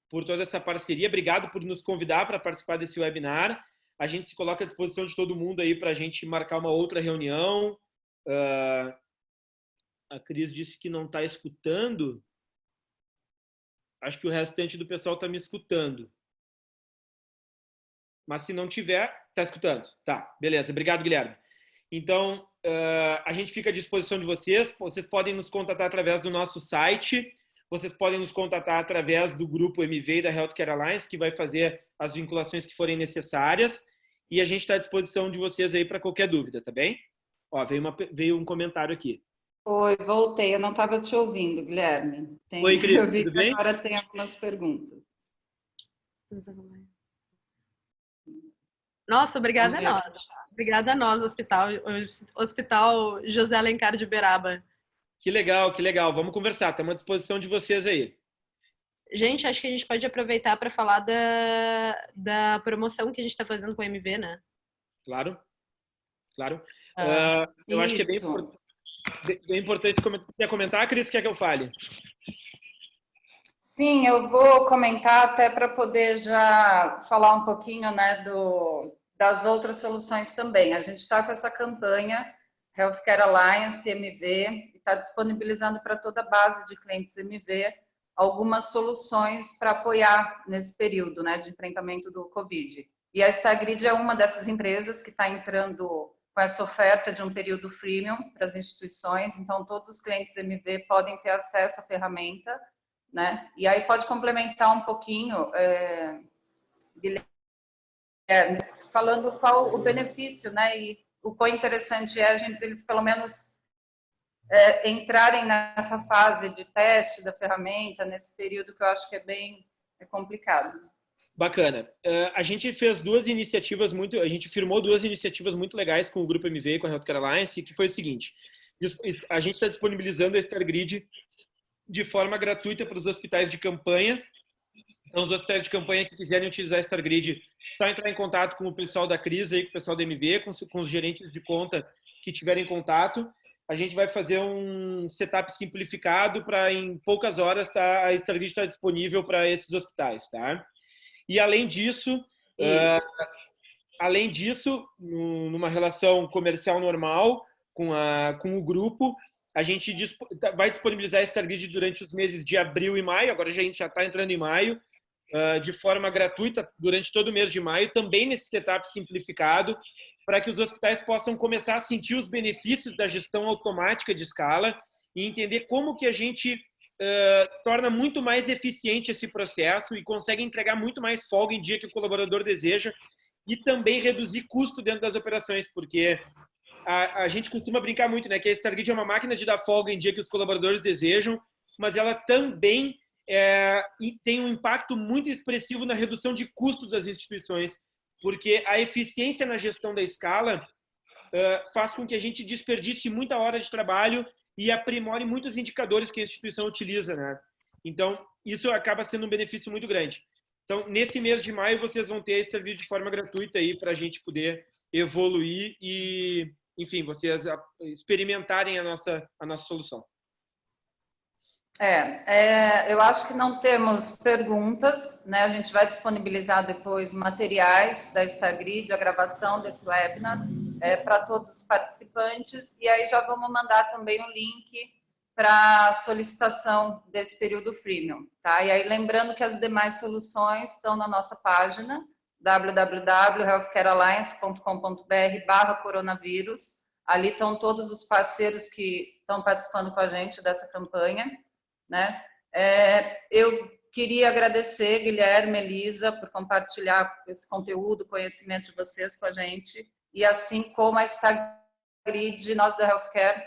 por toda essa parceria, obrigado por nos convidar para participar desse webinar. A gente se coloca à disposição de todo mundo aí para a gente marcar uma outra reunião. A Cris disse que não está escutando. Acho que o restante do pessoal está me escutando. Mas se não tiver, está escutando. Tá, beleza. Obrigado, Guilherme. Então, a gente fica à disposição de vocês. Vocês podem nos contatar através do nosso site. Vocês podem nos contatar através do grupo MV e da Healthcare Alliance, que vai fazer as vinculações que forem necessárias. E a gente está à disposição de vocês aí para qualquer dúvida, tá bem? Ó, veio um comentário aqui. Oi, voltei. Eu não estava te ouvindo, Guilherme. Oi, Cris, eu vi tudo que bem? agora tem algumas perguntas. Nossa, obrigada a nós. Obrigada a nós, Hospital José Alencar de Uberaba. Que legal, que legal. Vamos conversar. Estamos à disposição de vocês aí. Gente, acho que a gente pode aproveitar para falar da promoção que a gente está fazendo com o MV, né? Claro, claro. Eu acho que é bem importante. Quer comentar, Cris? Quer que eu fale? Sim, eu vou comentar até para poder já falar um pouquinho, né, das outras soluções também. A gente está com essa campanha Healthcare Alliance, MV, está disponibilizando para toda a base de clientes MV algumas soluções para apoiar nesse período, né, de enfrentamento do Covid. E a Stargrid é uma dessas empresas que está entrando com essa oferta de um período freemium para as instituições, então todos os clientes MV podem ter acesso à ferramenta, né? E aí pode complementar um pouquinho, Guilherme, falando qual o benefício, né? E o quão interessante é eles pelo menos entrarem nessa fase de teste da ferramenta, nesse período que eu acho que é bem complicado. Bacana. A gente fez a gente firmou duas iniciativas muito legais com o Grupo MV e com a Healthcare Alliance, que foi o seguinte: a gente está disponibilizando a Stargrid de forma gratuita para os hospitais de campanha. Então, os hospitais de campanha que quiserem utilizar a Stargrid, só entrar em contato com o pessoal da Cris, aí, com o pessoal da MV, com os gerentes de conta que tiverem contato. A gente vai fazer um setup simplificado para, em poucas horas, a Stargrid estar disponível para esses hospitais, tá? E, além disso, numa relação comercial normal com o grupo, a gente vai disponibilizar a Stargrid durante os meses de abril e maio. Agora a gente já está entrando em maio, de forma gratuita durante todo o mês de maio, também nesse setup simplificado, para que os hospitais possam começar a sentir os benefícios da gestão automática de escala e entender como que a gente torna muito mais eficiente esse processo e consegue entregar muito mais folga em dia que o colaborador deseja e também reduzir custo dentro das operações, porque a gente costuma brincar muito, né, que a Stargrid é uma máquina de dar folga em dia que os colaboradores desejam, mas ela também tem um impacto muito expressivo na redução de custos das instituições, porque a eficiência na gestão da escala faz com que a gente desperdice muita hora de trabalho e aprimore muitos indicadores que a instituição utiliza, né? Então, isso acaba sendo um benefício muito grande. Então, nesse mês de maio, vocês vão ter a Stargrid de forma gratuita aí para a gente poder evoluir e, enfim, vocês experimentarem a nossa solução. Eu acho que não temos perguntas, né? A gente vai disponibilizar depois materiais da Stargrid, a gravação desse webinar, para todos os participantes, e aí já vamos mandar também um link para solicitação desse período freemium, tá? E aí lembrando que as demais soluções estão na nossa página www.healthcarealliance.com.br/coronavírus. Ali estão todos os parceiros que estão participando com a gente dessa campanha, né? Eu queria agradecer, Guilherme, Elisa, por compartilhar esse conteúdo, conhecimento de vocês com a gente, e assim como a Stargrid, nós da Healthcare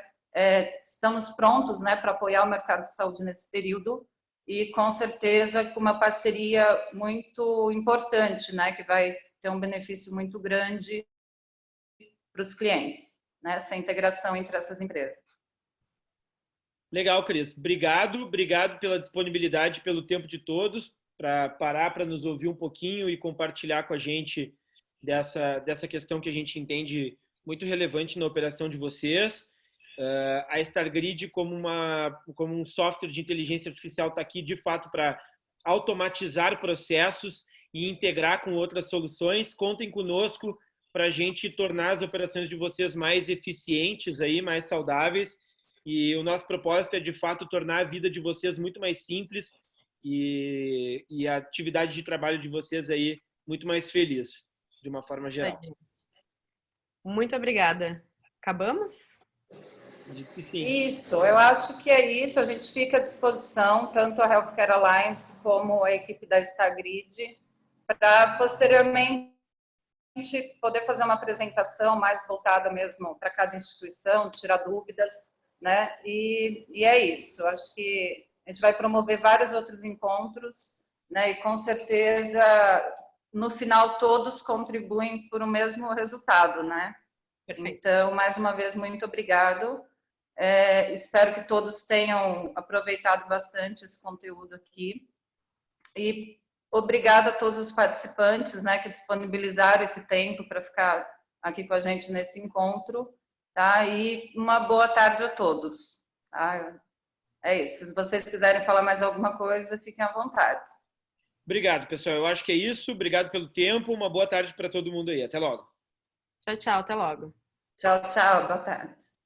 estamos prontos, né, para apoiar o mercado de saúde nesse período, e com certeza com uma parceria muito importante, né, que vai ter um benefício muito grande para os clientes, né, essa integração entre essas empresas. Legal, Cris. Obrigado pela disponibilidade, pelo tempo de todos, para parar para nos ouvir um pouquinho e compartilhar com a gente dessa questão que a gente entende muito relevante na operação de vocês. A Stargrid, como um software de inteligência artificial, está aqui, de fato, para automatizar processos e integrar com outras soluções. Contem conosco para a gente tornar as operações de vocês mais eficientes, aí, mais saudáveis. E o nosso propósito é, de fato, tornar a vida de vocês muito mais simples e a atividade de trabalho de vocês aí muito mais feliz, de uma forma geral. Muito obrigada. Acabamos? Sim. Isso, eu acho que é isso. A gente fica à disposição, tanto a Healthcare Alliance como a equipe da Stargrid, para posteriormente poder fazer uma apresentação mais voltada mesmo para cada instituição, tirar dúvidas, né? E é isso. Acho que a gente vai promover vários outros encontros, né? E com certeza, no final, todos contribuem para o mesmo resultado, né? Perfeito. Então, mais uma vez, muito obrigado. Espero que todos tenham aproveitado bastante esse conteúdo aqui. E obrigada a todos os participantes, né, que disponibilizaram esse tempo para ficar aqui com a gente nesse encontro, tá? E uma boa tarde a todos. Tá? É isso. Se vocês quiserem falar mais alguma coisa, fiquem à vontade. Obrigado, pessoal. Eu acho que é isso. Obrigado pelo tempo. Uma boa tarde para todo mundo aí. Até logo. Tchau, tchau. Até logo. Tchau, tchau. Boa tarde.